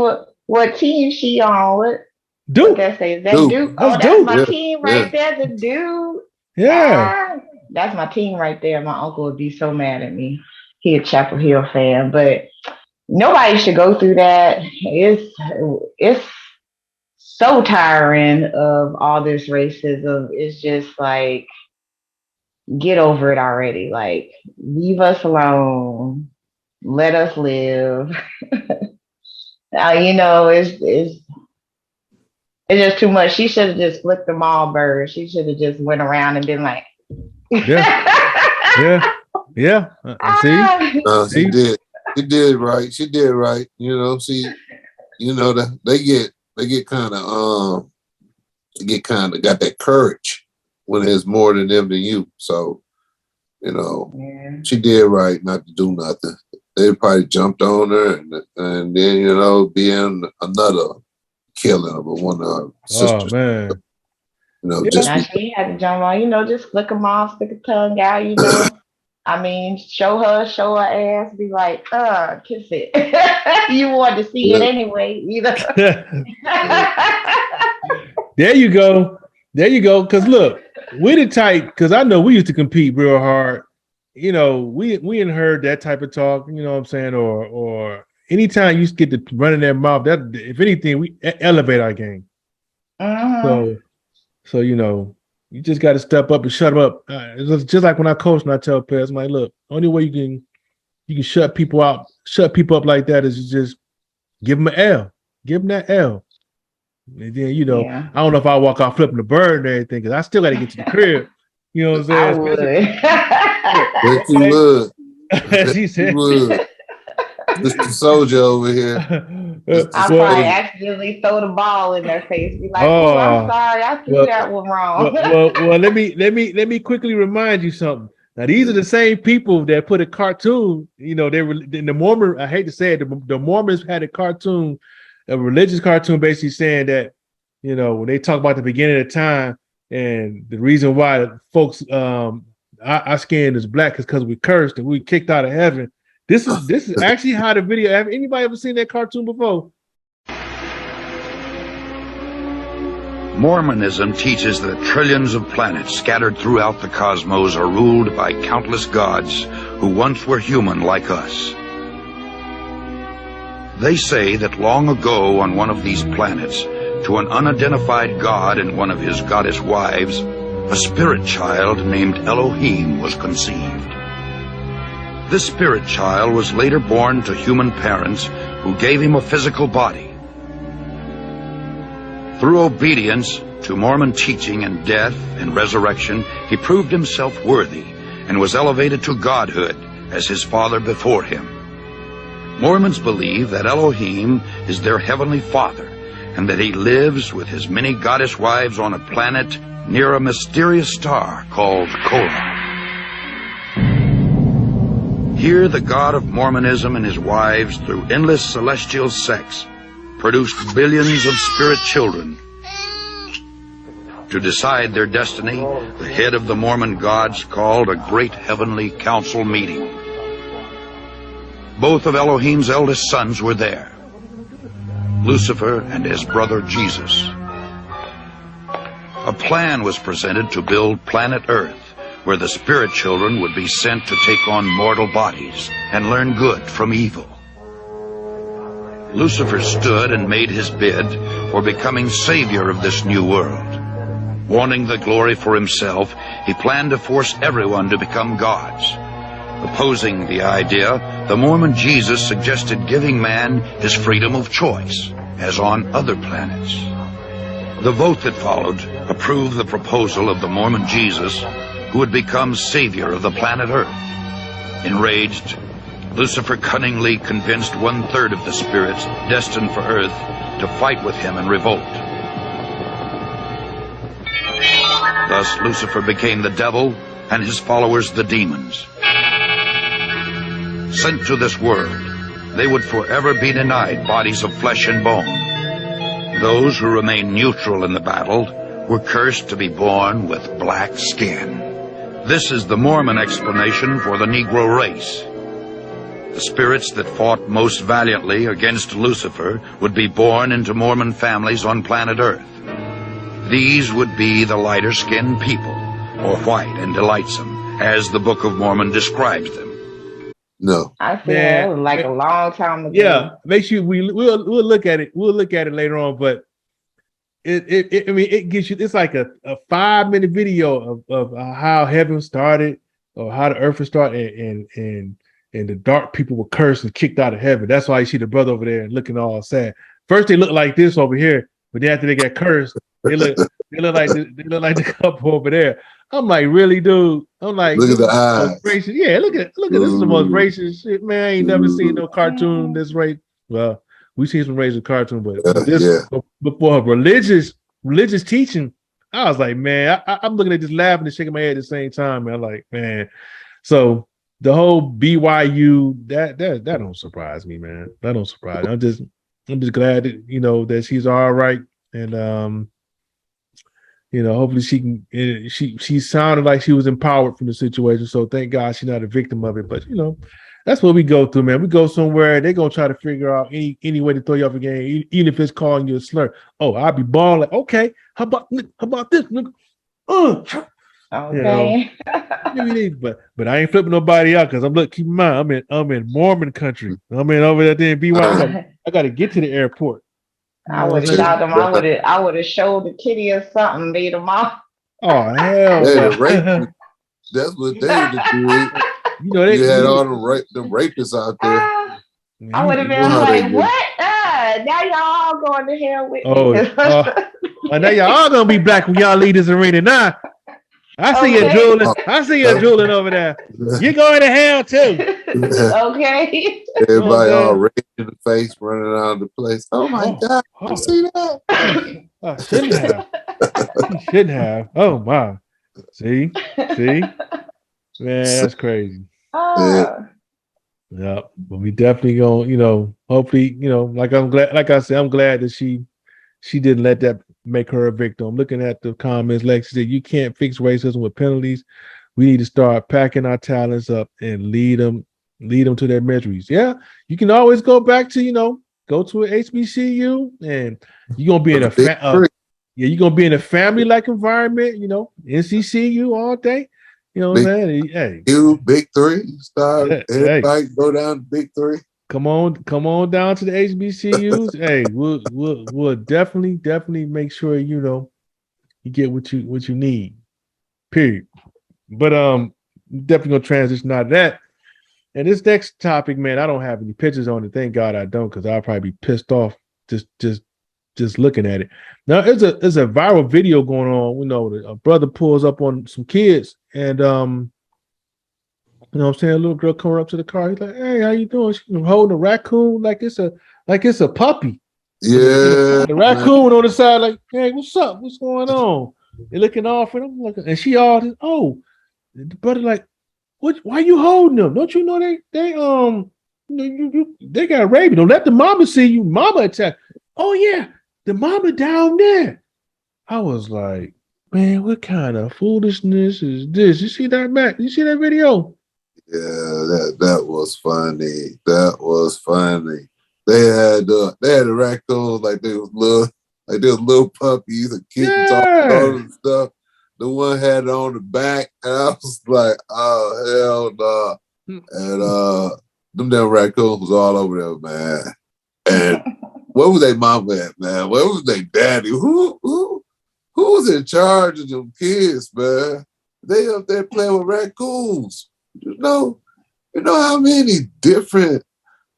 what team she on. What Duke? Is that Duke? That's my team right there. The Duke. Yeah. That's my team right there. My uncle would be so mad at me. He a Chapel Hill fan, but nobody should go through that. It's so tiring of all this racism. It's just like, get over it already. Like, leave us alone. Let us live. It's just too much. She should have just flicked them all birds. She should have just went around and been like, yeah. She did. She did right. She did right. That they get kind of got that courage when there's more than them than you. So, she did right not to do nothing. They probably jumped on her and then being another killing of one of her sisters. Oh man. She had to jump on, just flick them off, stick a tongue out, I mean, show her ass, be like, kiss it. You want to see it anyway, either. There you go. Cause look, we're the type, cause I know we used to compete real hard. We ain't heard that type of talk, you know what I'm saying? Or anytime you get to running their mouth, that if anything, we elevate our game. Uh-huh. So you just got to step up and shut them up. It's just like when I coach and I tell players, I'm like, look, only way you can shut people up like that is to just give them an L. Give them that L. And then, I don't know if I walk out flipping the bird and everything, because I still got to get to the crib. You know what I'm saying? I would. You would. She said. Mr. Soldier over here. I probably accidentally throw the ball in their face. Be like, I'm sorry, I threw that one wrong. well, let me quickly remind you something. Now, these are the same people that put a cartoon. They were in the Mormon. I hate to say it, the Mormons had a cartoon, a religious cartoon, basically saying that when they talk about the beginning of time and the reason why folks our skin is black is because we cursed and we kicked out of heaven. This is actually how the video. Have anybody ever seen that cartoon before? Mormonism teaches that trillions of planets scattered throughout the cosmos are ruled by countless gods who once were human like us. They say that long ago on one of these planets, to an unidentified god and one of his goddess wives, a spirit child named Elohim was conceived. This spirit child was later born to human parents who gave him a physical body. Through obedience to Mormon teaching and death and resurrection, he proved himself worthy and was elevated to godhood as his father before him. Mormons believe that Elohim is their heavenly father and that he lives with his many goddess wives on a planet near a mysterious star called Kora. Here, the God of Mormonism and his wives, through endless celestial sex, produced billions of spirit children. To decide their destiny, the head of the Mormon gods called a great heavenly council meeting. Both of Elohim's eldest sons were there, Lucifer and his brother Jesus. A plan was presented to build planet Earth, where the spirit children would be sent to take on mortal bodies and learn good from evil. Lucifer stood and made his bid for becoming savior of this new world. Wanting the glory for himself, he planned to force everyone to become gods. Opposing the idea, the Mormon Jesus suggested giving man his freedom of choice, as on other planets. The vote that followed approved the proposal of the Mormon Jesus, who would become savior of the planet Earth. Enraged, Lucifer cunningly convinced 1/3 of the spirits destined for Earth to fight with him in revolt. Thus Lucifer became the devil and his followers the demons. Sent to this world, they would forever be denied bodies of flesh and bone. Those who remained neutral in the battle were cursed to be born with black skin. This is the Mormon explanation for the Negro race. The spirits that fought most valiantly against Lucifer would be born into Mormon families on planet Earth. These would be the lighter-skinned people, or white and delightsome, as the Book of Mormon describes them. No. I feel that was like a long time ago. Yeah, make sure we'll look at it. We'll look at it later on, but it gives you, it's like a 5-minute video of how heaven started, or how the earth was started, and the dark people were cursed and kicked out of heaven. That's why you see the brother over there looking all sad. First they look like this over here, but then after they got cursed, they look like the couple over there. I'm like, really, dude? I'm like, look at the eyes. Racist. Yeah, look at this is the most racist shit, man. I ain't never seen no cartoon this race. Well, we seen some racist cartoon, but but for religious teaching, I was like, man, I'm looking at this laughing and shaking my head at the same time, man. I'm like, man. So the whole BYU, that don't surprise me, man. That don't surprise me. I'm just glad that, that she's all right, and hopefully she sounded like she was empowered from the situation. So thank God she's not a victim of it. But that's what we go through, man. We go somewhere, they're gonna try to figure out any way to throw you off a game, even if it's calling you a slur. Oh, I'll be balling. Okay, how about this? Okay. But I ain't flipping nobody out, because keep in mind, I'm in Mormon country. I'm in over there in BYU. I gotta get to the airport. I would have shot them. I would have showed the kitty or something, made them off. Oh hell! That's what they would do. They had all the rapists out there. I would have been like, "What? Now y'all all going to hell with me." Now y'all all gonna be black when y'all leave this arena. Nah, I see you drooling. I see you drooling over there. You're going to hell too. Okay. Everybody all red in the face, running around the place. Oh my God! You see that? I shouldn't have. You shouldn't have. Oh my. See, man, that's crazy. Yeah, but we definitely gonna, hopefully, like I said, I'm glad that she didn't let that make her a victim. I'm looking at the comments. Like she said, you can't fix racism with penalties. We need to start packing our talents up and lead them to their miseries. Yeah, you can always go back to, go to an HBCU, and you're gonna be in you're gonna be in a family-like environment, NCCU all day. You know what I'm saying? Hey, Big Three. Everybody go down to Big Three. Come on down to the HBCUs. Hey, we'll definitely make sure you get what you need. Period. But definitely gonna transition out of that. And this next topic, man, I don't have any pictures on it. Thank God I don't, because I'll probably be pissed off just looking at it. Now, there's a viral video going on. You know, a brother pulls up on some kids, and you know what I'm saying, a little girl coming up to the car. He's like, "Hey, how you doing?" She's holding a raccoon like it's a puppy. Yeah. The raccoon on the side, like, "Hey, what's up? What's going on?" They're looking off, and I'm looking, and she all, "Oh," the brother like, "What? Why you holding them? Don't you know they they got rabies? Don't let the mama see you. Mama attack." "Oh yeah, the mama down there." I was like, "Man, what kind of foolishness is this?" You see that, Matt? You see that video? Yeah, that was funny. That was funny. They had the raccoons like they was little puppies and kittens all and stuff. The one had it on the back, and I was like, "Oh hell no!" And them damn raccoons was all over there, man. And where was their mama at, man? Where was their daddy? Who was in charge of them kids, man? They up there playing with raccoons. You know how many different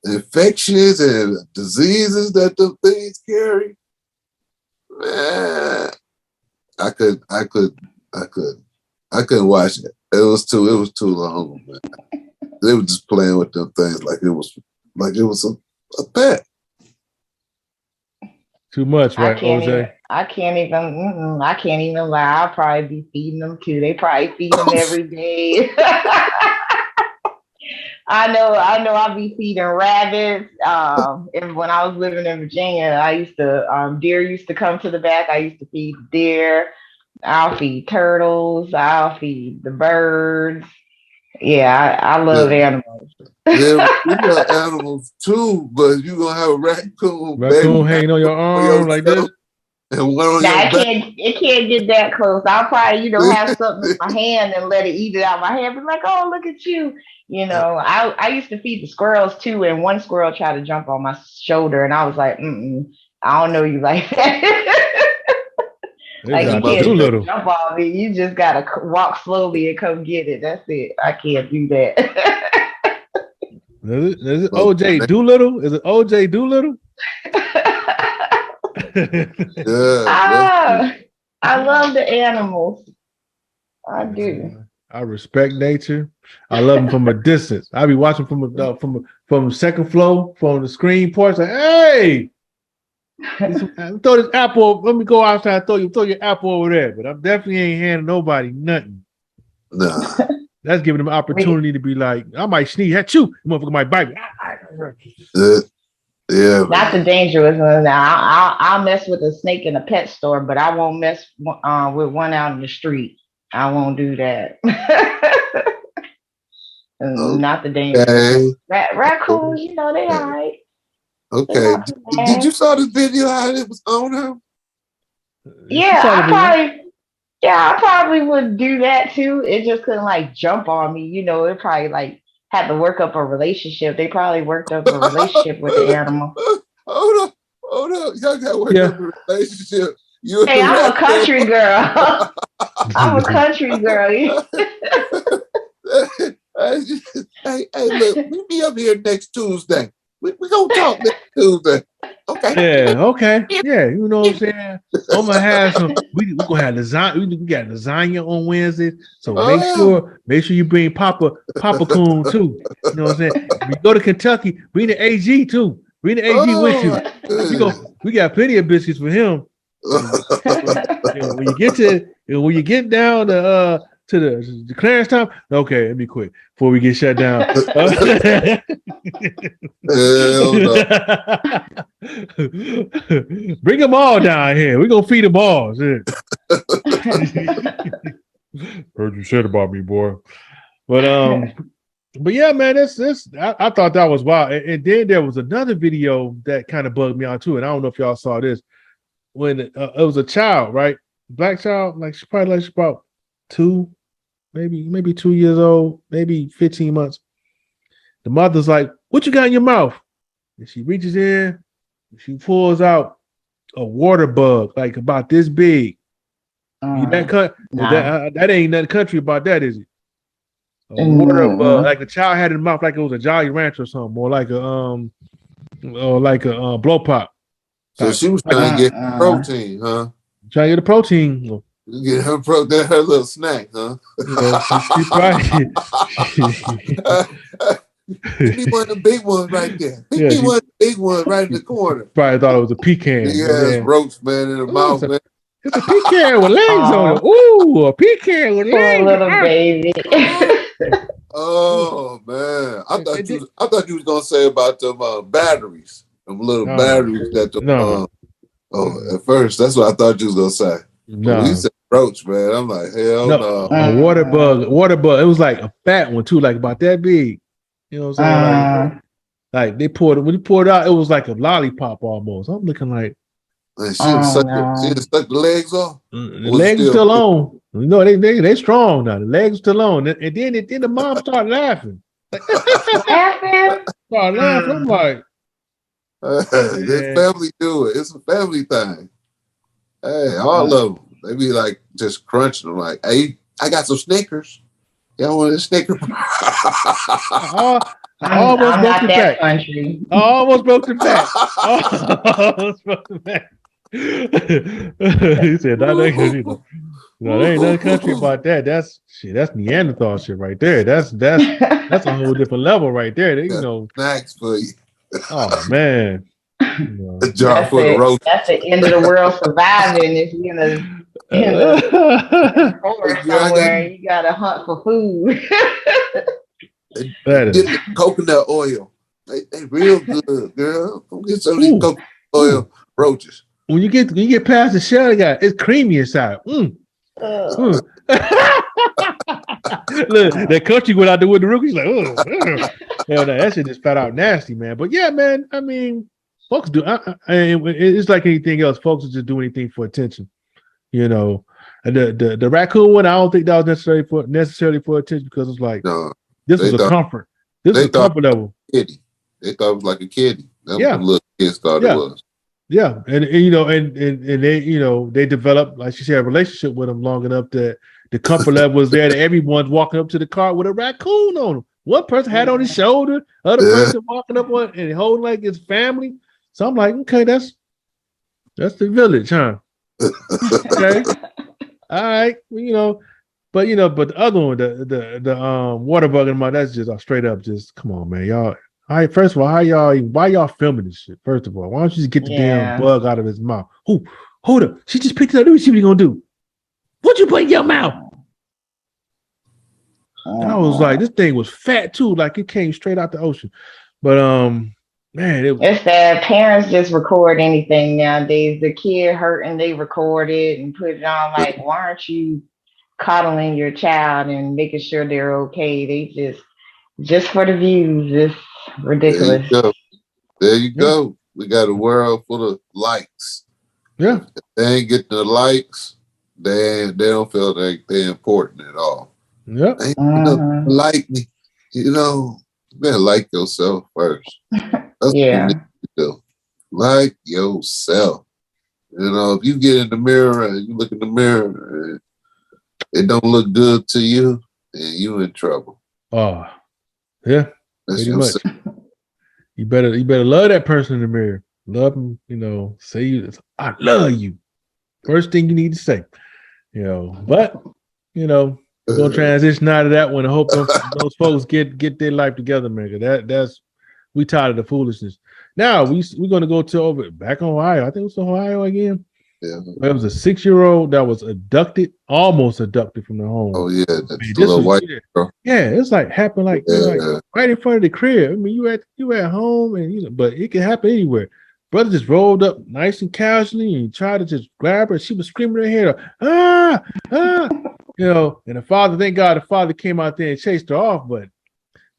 infections and diseases that the things carry? Man, I couldn't watch it. It was too long, man. They were just playing with them things like it was a pet. Too much, right, OJ? I can't even lie. I'll probably be feeding them too. They probably feed them every day. I know I'll be feeding rabbits. And when I was living in Virginia, I used to deer used to come to the back. I used to feed deer. I'll feed turtles. I'll feed the birds. Yeah, I love animals. Yeah, we love animals too, but you gonna have a raccoon hanging on your arm like this, and one on your back. It can't get that close. I'll probably have something in my hand and let it eat it out my hand. Be like, "Oh, look at you." You know, I used to feed the squirrels too, and one squirrel tried to jump on my shoulder, and I was like, I don't know you like that. Like, you can't jump on me. You just gotta walk slowly and come get it. That's it. I can't do that. Is it OJ Doolittle? Is it OJ Doolittle? I love the animals. I do. I respect nature. I love them from a distance. I be watching from the second floor, from the screen porch. Like, hey, throw this apple. Let me go outside. Throw your apple over there. But I definitely ain't handing nobody nothing. Nah. That's giving them an opportunity to be like, I might sneeze at you. Motherfucker might bite me. Yeah. That's the dangerous one. Now I'll mess with a snake in a pet store, but I won't mess with one out in the street. I won't do that. Not the dangerous. Okay. Raccoons, they all right. Okay. Did you saw this video how it was on her? Yeah, I probably would do that too. It just couldn't jump on me. It probably had to work up a relationship. They probably worked up a relationship with the animal. Hold up. Y'all got to work up a relationship. Hey, I'm a country girl. I'm a country girl. Hey, look, meet me up here next Tuesday. We gonna talk next Tuesday. Okay. Yeah, okay. Yeah, you know what I'm saying? I'm gonna have some. We gonna have lasagna. We got lasagna on Wednesday. So make sure you bring Papa Coon too. You know what I'm saying? If you go to Kentucky, bring the AG too. Bring the AG with you. We got plenty of biscuits for him. When you get down to the clearance time, okay, let me quick before we get shut down. Bring them all down here. We're gonna feed them all. Heard you said about me, boy. But yeah, man, I thought that was wild. And then there was another video that kind of bugged me out too. And I don't know if y'all saw this. When it was a child, right? Black child, she's probably about 2, maybe 2 years old, maybe 15 months. The mother's like, "What you got in your mouth?" And she reaches in, she pulls out a water bug, about this big. That ain't nothing country about that, is it? A water like a child had in the mouth like it was a Jolly Rancher or something, or like a blow pop. So she was trying to get protein, huh? Trying to get the protein. Get her her little snack, huh? She probably Give me one of the big ones right there. Give me one of the big ones right in the corner. Probably thought it was a pecan. Big ass roach, man, in her mouth, man. It's a pecan with legs on it. Ooh, a pecan with legs. Little baby. Oh man, I thought you was gonna say about them batteries, them little batteries that at first that's what I thought you was gonna say. No, you said roach, man. I'm like, hell no. A water bug. It was like a fat one too, like about that big. You know what I'm saying? Like they poured it when you poured it out, it was like a lollipop almost. I'm looking like. And she had stuck the legs off. The legs still on. You know, they strong now. The legs still on. And then the mom started laughing. Laughing? Started laughing. I'm like, this family do it. It's a family thing. Hey, all of them. They be like just crunching them. Like, hey, I got some Snickers. Y'all want a Snicker? I almost broke the back. I almost broke the back. He said, "No, there ain't nothing country about that. That's Neanderthal shit right there. That's a whole different level right there. Snacks for you. Oh man, a jar full of roast. That's the end of the world surviving. If you're in the forest somewhere, you gotta hunt for food. Get the coconut oil. They real good, girl. Don't get some of these coconut oil roaches. When you get past the shell, it's creamy inside. Look, that country went out there with the rookies like, hell no, that shit just flat out nasty, man. But yeah, man, I mean, folks do. It's like anything else. Folks just do anything for attention, you know. And the raccoon one, I don't think that was necessarily for attention because it's like this was a comfort. This is a comfort level. Kitty. They thought it was like a kitty. That's what the little kids thought it was. Yeah, and you know, and they they developed, like she said, a relationship with him long enough that the comfort level was there that everyone's walking up to the car with a raccoon on him. One person had on his shoulder, other person walking up on and holding like his family. So I'm like, okay, that's the village, huh? Okay, all right, but the other one, the water bug in my, that's just straight up, just come on, man, y'all. All right, first of all, why y'all filming this shit? First of all, why don't you just get the damn bug out of his mouth? Hold up. She just picked it up. Let me see what you gonna do. What you put in your mouth? I was like, this thing was fat too, like it came straight out the ocean. But man, it's that parents just record anything nowadays. The kid hurting, they record it and put it on. Like, why aren't you coddling your child and making sure they're okay? They just for the views. It's ridiculous. There you go. We got a world full of likes. Yeah. If they ain't getting the likes, they don't feel like they're important at all. Yeah. They ain't like me. You better like yourself first. That's what you need to do. Like yourself. If you get in the mirror and you look in the mirror and it don't look good to you, then you in trouble. Oh, yeah. Pretty much. You better love that person in the mirror. Love them, say I love you. First thing you need to say. But we're gonna transition out of that one. I hope those folks get their life together, man. That's we tired of the foolishness. Now we're gonna go to back in Ohio. I think it was Ohio again. Yeah. There was a 6-year-old that was almost abducted from the home. Oh yeah, that's the little white girl. Yeah, it's like happened like right in front of the crib. I mean, you at home and but it can happen anywhere. Brother just rolled up nice and casually and tried to just grab her. She was screaming her head off, and the father, thank God the father came out there and chased her off. But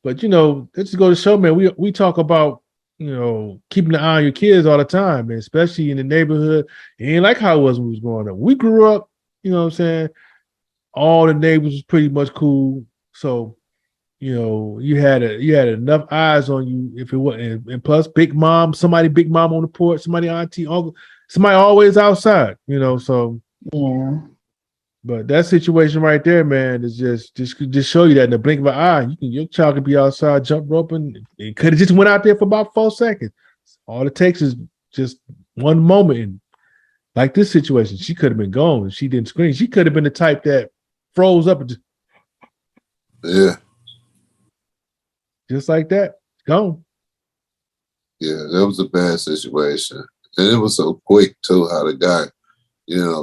let's just go to show, man, we talk about keeping an eye on your kids all the time, man, especially in the neighborhood. It ain't like how it was when we was growing up. We grew up, all the neighbors was pretty much cool. So, you had enough eyes on you if it wasn't, and plus big mom on the porch, somebody auntie, uncle, somebody always outside, so yeah. But that situation right there, man, is just show you that in the blink of an eye, your child could be outside jump roping. It could have just went out there for about 4 seconds. All it takes is just one moment. And like this situation, she could have been gone if she didn't scream. She could have been the type that froze up and just like that, gone. Yeah, that was a bad situation. And it was so quick too, how the guy,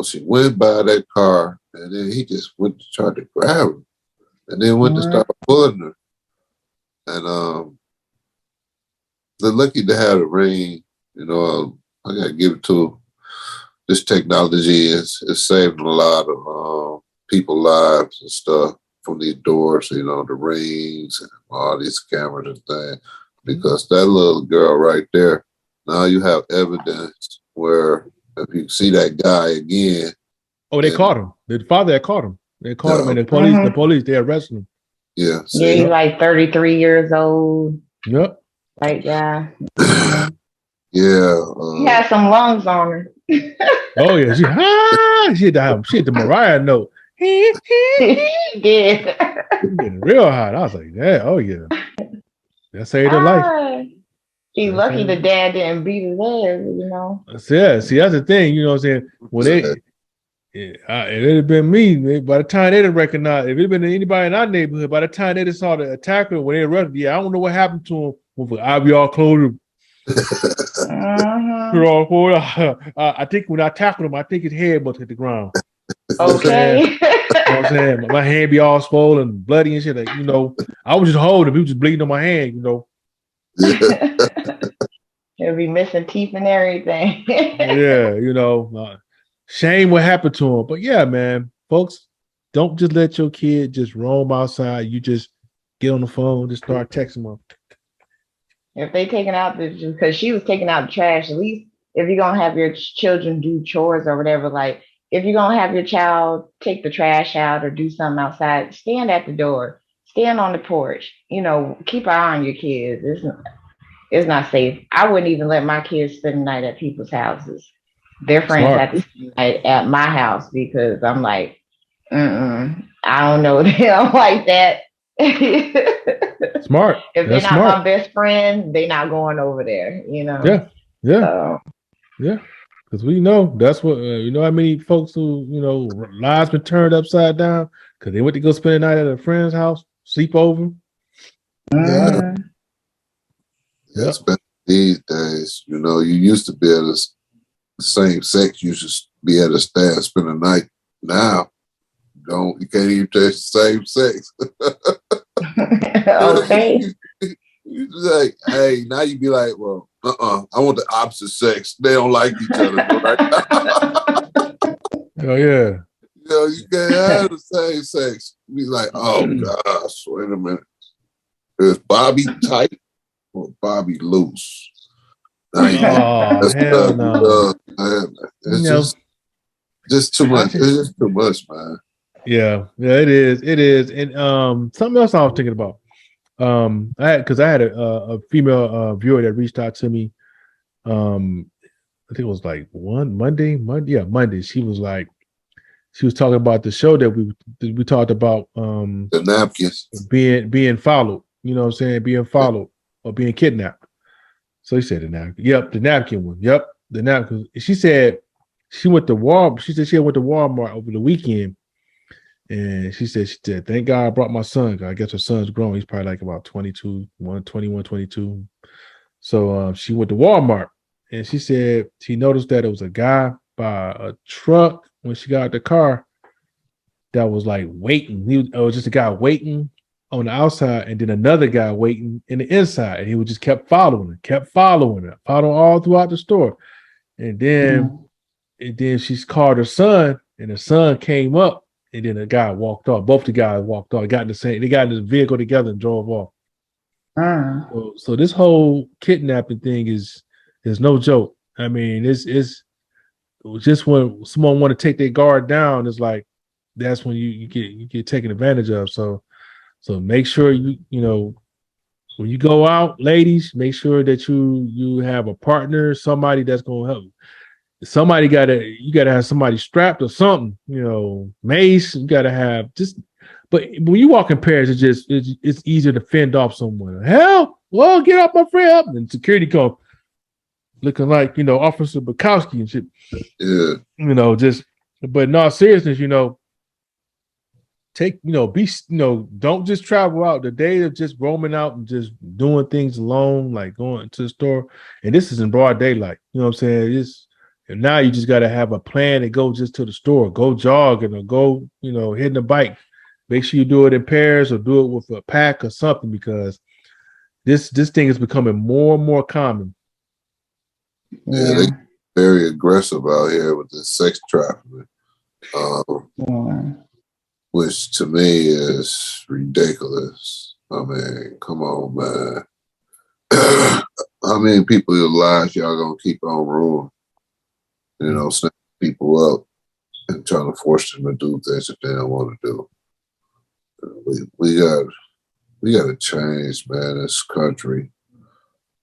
she went by that car and then he just went to try to grab her and then went to start pulling her. And they're lucky to have the ring. I gotta give it to them. This technology is saving a lot of people's lives and stuff from these doors, the rings and all these cameras and things. Because that little girl right there, now you have evidence where if you see that guy again. Oh, they caught him. The father had caught him. They caught him, and the police, they arrested him. Yeah. Yeah, he's like 33 years old. Yep. Right, yeah. Yeah. He had some lungs on her. Oh yeah, she hit the Mariah note. He did. Getting real hot. I was like, yeah, oh yeah. That saved her life. He's lucky the dad didn't beat his ass, Yeah, see, that's the thing, what I'm saying? Well, it would have been me. By the time they'd have recognized, if it had been anybody in our neighborhood, by the time they saw the attacker, when they arrested, I don't know what happened to him. With I'll be all closed. I think when I tackled him, I think his head must hit the ground. Okay. You know what I'm saying? My hand be all swollen, bloody and shit. Like, I was just holding him. He was just bleeding on my hand, He'll be missing teeth and everything. Yeah, shame what happened to him. But yeah, man, folks, don't just let your kid just roam outside. You just get on the phone, just start texting them. If they taking out because she was taking out the trash, at least if you're going to have your children do chores or whatever, like if you're going to have your child take the trash out or do something outside, stand at the door, stand on the porch, keep an eye on your kids. It's not safe. I wouldn't even let my kids spend the night at people's houses. Their friends have to spend the night at my house because I'm like, I don't know them like that. Smart. If they're not my best friend, they're not going over there, Yeah. So. Yeah. Because we know that's what, how many folks who, lives been turned upside down because they went to go spend the night at a friend's house, sleep over. Yeah. It's been these days. You used to be at the same sex, you should be able to stay and spend the night. Now, you can't even touch the same sex. Okay. You like, hey, now you be like, well, I want the opposite sex. They don't like each other. Right? Oh yeah. You can't have the same sex. Be like, oh gosh, wait a minute. Is Bobby tight or Bobby loose? Hell no. It's just too much. It's just too much, man. Yeah, it is. It is. And something else I was thinking about. I had a female viewer that reached out to me. I think it was like Monday. She was talking about the show that we talked about. The napkins being followed. You know what I'm saying? Being followed or being kidnapped. So he said the napkin. Yep, the napkin one. Yep, the napkin. She said she went to Walmart. She said she went to Walmart over the weekend. And she said, thank God I brought my son. I guess her son's grown. He's probably like about 21, 22. So she went to Walmart and she said she noticed that it was a guy by a truck when she got out the car that was like waiting. It was just a guy waiting on the outside and then another guy waiting in the inside. And he just kept following her, following all throughout the store. And then she's called her son and the son came up. And then the guy walked off. Both the guys walked off. They got in the vehicle together and drove off. So this whole kidnapping thing is no joke. I mean, it's just when someone want to take their guard down, it's like that's when you get taken advantage of. So make sure when you go out, ladies, make sure that you have a partner, somebody that's gonna help. somebody you gotta have somebody strapped or something, you know, mace, you gotta have just, but when you walk in pairs, it's easier to fend off someone. Hell, well, get off my friend up. And security come looking like, you know, Officer Bukowski and shit. Yeah. You know, just, but in all seriousness, you know, don't just travel out the day of just roaming out and just doing things alone, like going to the store. And this is in broad daylight. You know what I'm saying? And now you just got to have a plan to go just to the store, go jogging or go, you know, hitting a bike. Make sure you do it in pairs or do it with a pack or something, because this thing is becoming more and more common. Yeah, they very aggressive out here with the sex trafficking, which to me is ridiculous. I mean, come on, man. How many people in your lives y'all gonna keep on ruling? You know, snap people up and trying to force them to do things that they don't want to do. We got to change, man. This country,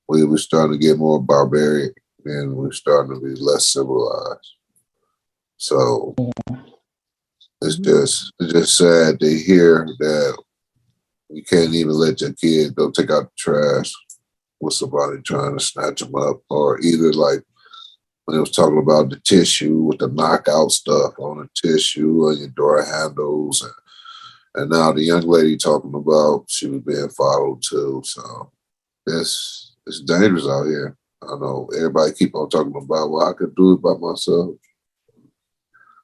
we're starting to get more barbaric, and we're starting to be less civilized. So it's just sad to hear that you can't even let your kid go take out the trash with somebody trying to snatch them up, or either like when it was talking about the tissue with the knockout stuff on the tissue and your door handles, and now the young lady talking about she was being followed too. So it's dangerous out here. I know everybody keep on talking about, well, I could do it by myself.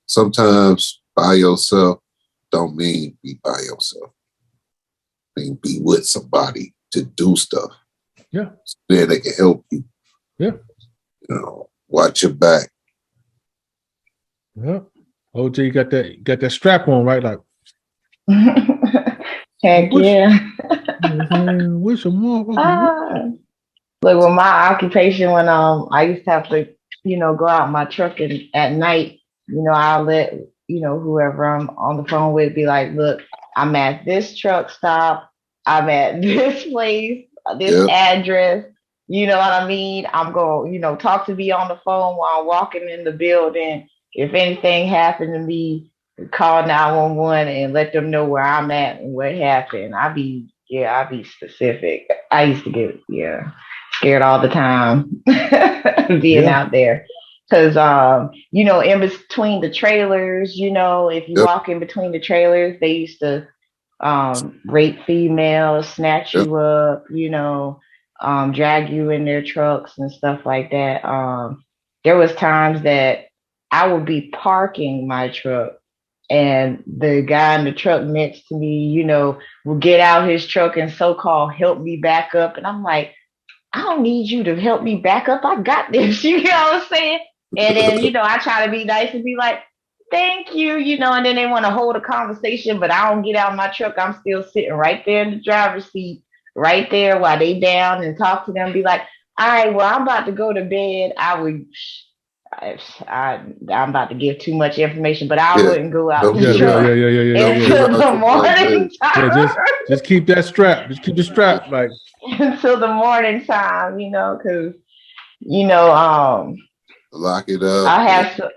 Sometimes by yourself don't mean be by yourself. I mean be with somebody to do stuff. Yeah. So then they can help you. Yeah. You know, watch your back. Yeah. OJ, you got that strap on, right? Like, heck yeah. Wish a motherfucker. Look, with my occupation, when I used to have to, you know, go out in my truck and at night, you know, I'll let, you know, whoever I'm on the phone with be like, look, I'm at this truck stop, I'm at this place, this address, you know what I mean? I'm going, you know, talk to me on the phone while I'm walking in the building. If anything happened to me, call 911 and let them know where I'm at and what happened. I'll be specific. I used to get scared all the time being out there. Because, you know, in between the trailers, you know, if you walk in between the trailers, they used to rape females, snatch you up, you know, drag you in their trucks and stuff like that. There was times that I would be parking my truck and the guy in the truck next to me, you know, will get out his truck and so-called help me back up. And I'm like, I don't need you to help me back up. I got this. You know what I'm saying? And then, you know, I try to be nice and be like, thank you, you know, and then they want to hold a conversation, but I don't get out of my truck. I'm still sitting right there in the driver's seat, right there while they down, and talk to them, be like, all right, well, I'm about to go to bed. I'm about to give too much information, but I wouldn't go out the truck until the morning time. Just keep that strap. Just keep the strap, like until the morning time, you know, because you know, lock it up. I have to,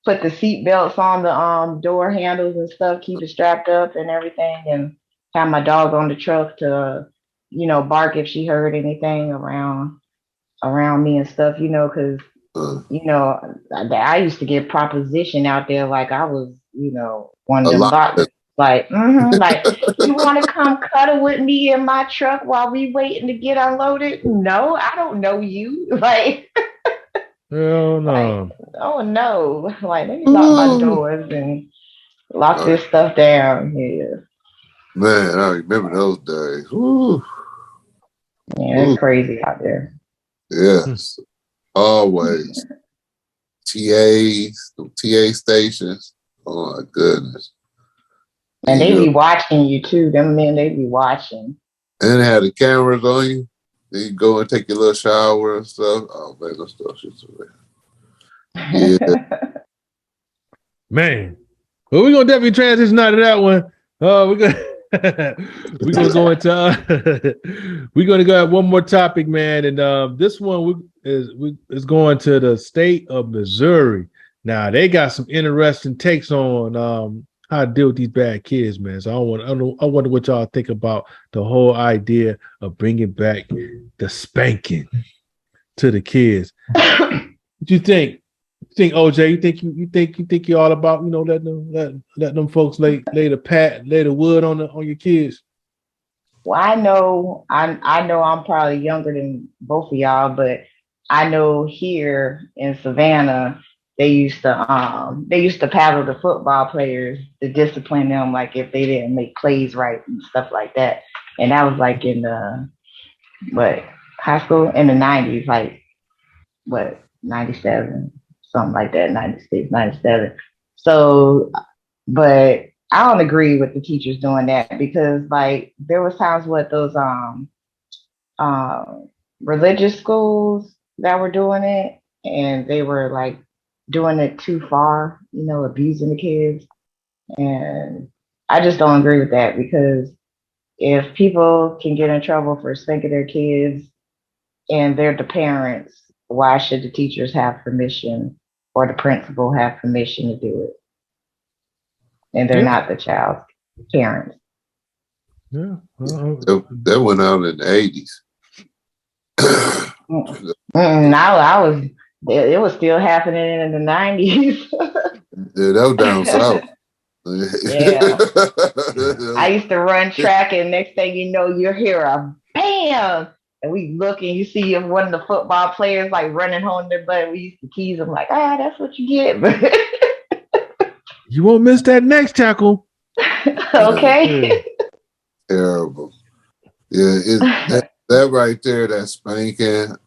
put the seat belts on the door handles and stuff, keep it strapped up and everything, and have my dog on the truck to, you know, bark if she heard anything around me and stuff, you know, because you know, I used to get proposition out there like I was, you know, one of them doctors. Like, like, you want to come cuddle with me in my truck while we waiting to get unloaded? No, I don't know you. Like, hell no. Like, oh no. Like, let me lock my doors and lock this stuff down here. Man, I remember those days. Woo. Yeah, it's crazy out there. Yes. Always. TA stations. Oh my goodness. And they be watching you too. Them men, they be watching. And they had the cameras on you. Then you go and take your little shower and stuff. Oh man, that stuff shit's real. Yeah. Man. Well, we're gonna definitely transition out of that one. We're gonna we're gonna go into we're gonna go at one more topic, man, and this one is going to the state of Missouri. Now they got some interesting takes on how to deal with these bad kids, man. So I wonder what y'all think about the whole idea of bringing back the spanking to the kids. What you think? You think OJ? You think you're all about letting them folks lay the wood on your kids? Well, I know I'm probably younger than both of y'all, but I know here in Savannah they used to paddle the football players to discipline them, like if they didn't make plays right and stuff like that. And that was like in the high school in the 90s, like 97, something like that, 96, 97. So, but I don't agree with the teachers doing that, because like there was times with those religious schools that were doing it, and they were like doing it too far, abusing the kids. And I just don't agree with that, because if people can get in trouble for spanking their kids and they're the parents, why should the teachers have permission or the principal have permission to do it? And they're not the child's parents. Yeah. That went out in the 80s. It was still happening in the 90s. Yeah, that was down south. Yeah. I used to run track, and next thing you know, you hear a bam, and we look and you see one of the football players like running home their butt. We used to tease them like, that's what you get. But you won't miss that next tackle. Okay. Terrible. Yeah, that right there, that spanking,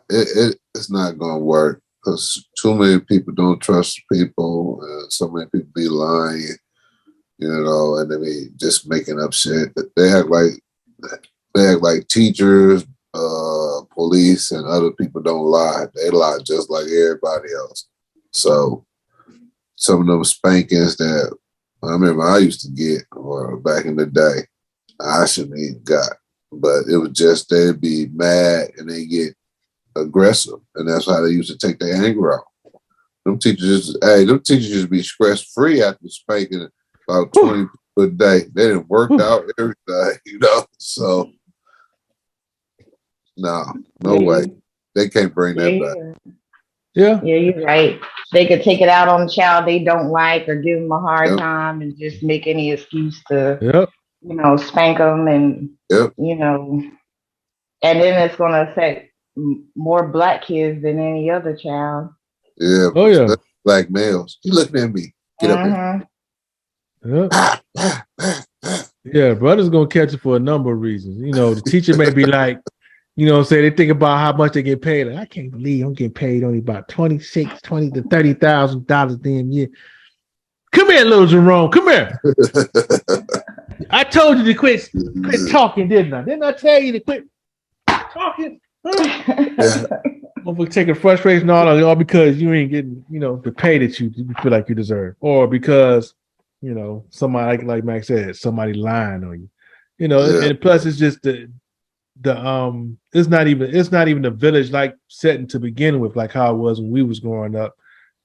it's not gonna work, because too many people don't trust people, and so many people be lying, and they be just making up shit. They act like teachers, police, and other people don't lie. They lie just like everybody else. So some of them spankings that I remember I used to get, or back in the day, I shouldn't even got, but it was just they'd be mad and they get aggressive, and that's how they used to take their anger out. Them teachers just be stress free after spanking about 20 people a day. They didn't work out everything, So no way. They can't bring that back. Yeah, you're right. They could take it out on the child they don't like, or give them a hard time, and just make any excuse to, spank them, and and then it's going to affect more Black kids than any other child. Yeah. Oh yeah. Black males. You looking at me? Get up here. Yeah, brother's gonna catch it for a number of reasons. The teacher may be like, say they think about how much they get paid. Like, I can't believe I'm getting paid only about $20,000 to $30,000 damn year. Come here, little Jerome. Come here. I told you to quit talking, didn't I? Didn't I tell you to quit talking? Motherfucker taking frustration all because you ain't getting, the pay that you feel like you deserve, or because, somebody like Max said, somebody lying on you, and plus it's just the it's not even the village like setting to begin with, like how it was when we was growing up.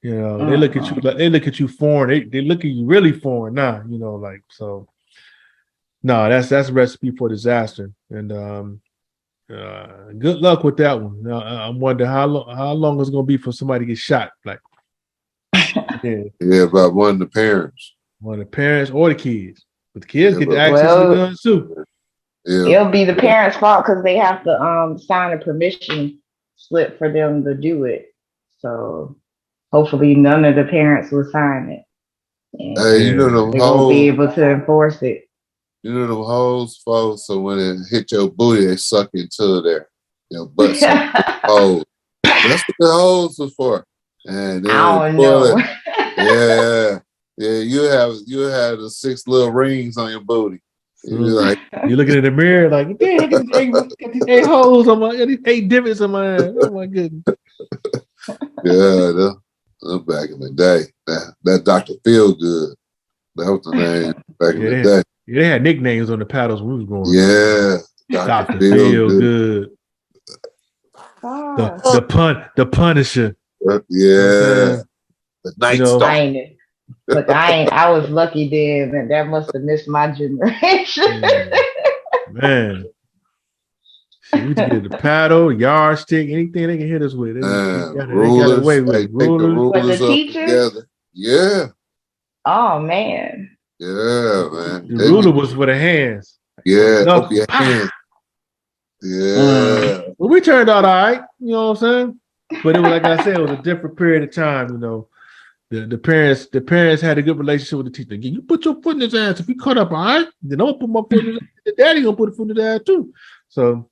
They look at you foreign. They look at you really foreign now. So. No, that's a recipe for disaster, and good luck with that one. Now, I'm wondering how long it's going to be for somebody to get shot. Like, by one of the parents or the kids. But the kids get access to the guns too. It'll be the parents' fault, because they have to sign a permission slip for them to do it. So hopefully none of the parents will sign it. Hey, they won't be able to enforce it. Them hoes, folks, so when it hit your booty, they suck into there. Butt hoes. That's what the hoes was for. And then I don't know. You have the 6 little rings on your booty. You're like, you're looking in the mirror like, damn, these 8 holes on my, these 8 divots on my ass. Oh my goodness. Yeah, back in the day, that Dr. Feelgood. That was the name back in the day. Yeah, they had nicknames on the paddles when we was growing up. Yeah. Dr. Feel Good. The Punisher. Yeah. The Night Stalker. I was lucky then, and that must have missed my generation. Man. See, we get the paddle, yardstick, anything they can hit us with. They got away with it. Rulers Was the teacher? Together. Yeah. Oh man. Yeah, man. The ruler was for the hands. Yeah, up your hands. Yeah. Well, we turned out all right, you know what I'm saying? But it was like I said, it was a different period of time, you know. The parents had a good relationship with the teacher. You put your foot in his ass. If you cut up, all right, then don't put my foot in his ass. The daddy gonna put a foot in his ass too. So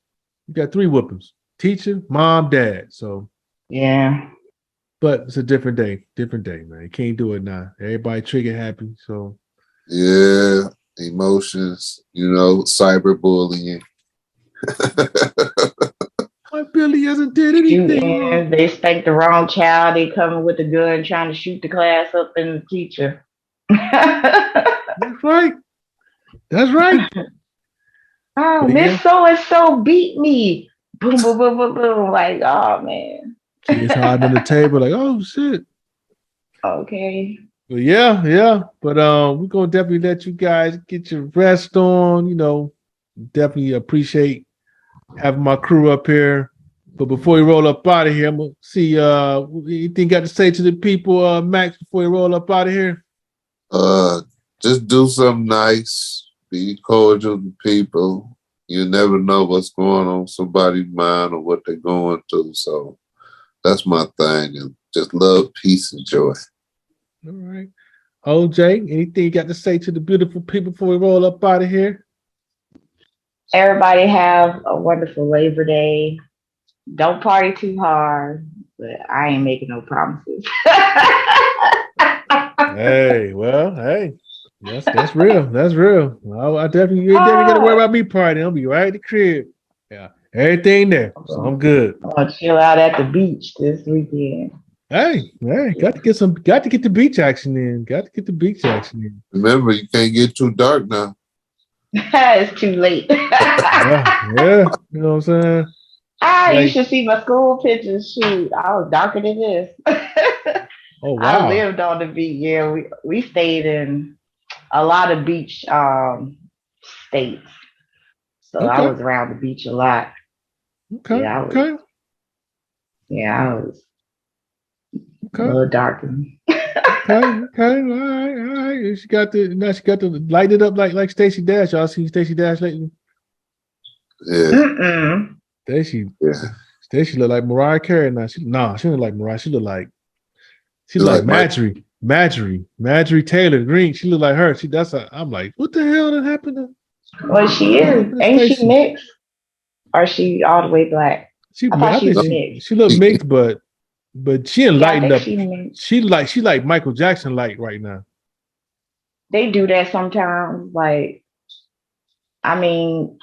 you got 3 whoopings: teacher, mom, dad. So yeah. But it's a different day, man. You can't do it now. Everybody trigger happy. So yeah, emotions, you know, cyberbullying. My Billy hasn't did anything. They spank the wrong child. They coming with a gun trying to shoot the class up in the teacher. That's right. That's right. Oh, Miss So-and-so beat me. Boom, boom, boom, boom, boom. Like, oh, man. Kids hiding on the table like, oh, shit. Okay. Well, yeah. But we're going to definitely let you guys get your rest on. You know, definitely appreciate having my crew up here. But before we roll up out of here, I'm going to see anything got to say to the people, Max, before we roll up out of here? Just do something nice. Be cordial to people. You never know what's going on somebody's mind or what they're going through. So that's my thing. And just love, peace, and joy. All right. OJ, anything you got to say to the beautiful people before we roll up out of here? Everybody have a wonderful Labor Day. Don't party too hard, but I ain't making no promises. Hey. That's real. That's real. I definitely you ain't got to worry about me partying. I'll be right at the crib. Yeah, everything there. So I'm good. I'm gonna chill out at the beach this weekend. Hey, got to get the beach action in. Remember, you can't get too dark now. It's too late. yeah. You know what I'm saying? You should see my school pictures. Shoot, I was darker than this. Oh wow! I lived on the beach. Yeah, we stayed in a lot of beach states, so I was around the beach a lot. Okay. Yeah, I was a little darker. Okay. All right. She got to light it up like Stacey Dash. Y'all seen Stacey Dash lately? Yeah. Stacey look like Mariah Carey now. She look like Mariah. She look like Majorie Taylor Greene. She look like her. I'm like, what the hell did happen to? Well, she is. Ain't she mixed? Or she all the way black? She look mixed, but she enlightened up. She like Michael Jackson light right now. They do that sometimes. Like, I mean,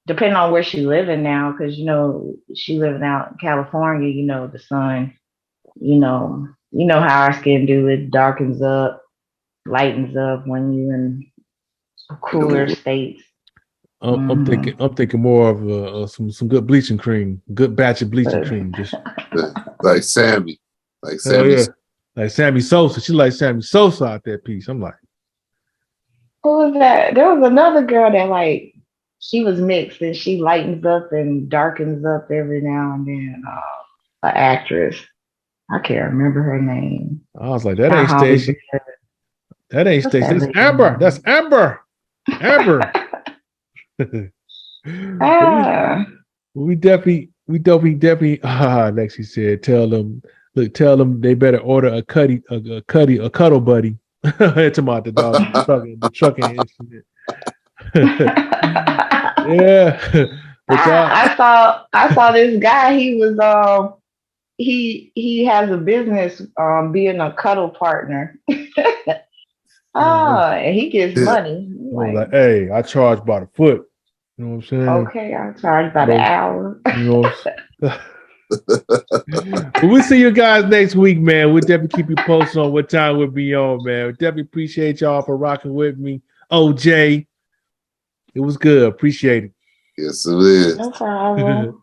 depending on where she living now, because she living out in California. The sun. You know how our skin do. It darkens up, lightens up when you're in cooler states. I'm thinking more of some good bleaching cream, good batch of bleaching cream. Just like Sammy. Like Sammy Sosa. She like Sammy Sosa out that piece. I'm like, who was that? There was another girl that she was mixed and she lightens up and darkens up every now and then. An actress. I can't remember her name. I was like, that ain't Stacey. That ain't Stacey. That's Amber. That's Amber. We definitely. Lexi said, tell them they better order a cuddle buddy. It's about the dog, the trucking incident. Yeah. I saw this guy. He was he has a business being a cuddle partner. And he gets money. Like, hey, I charge by the foot. You know what I'm saying? Okay, I charge by the hour. We'll see you guys next week, man. We'll definitely keep you posted on what time we'll be on, man. We definitely appreciate y'all for rocking with me. OJ, it was good. Appreciate it. Yes, it is. No problem.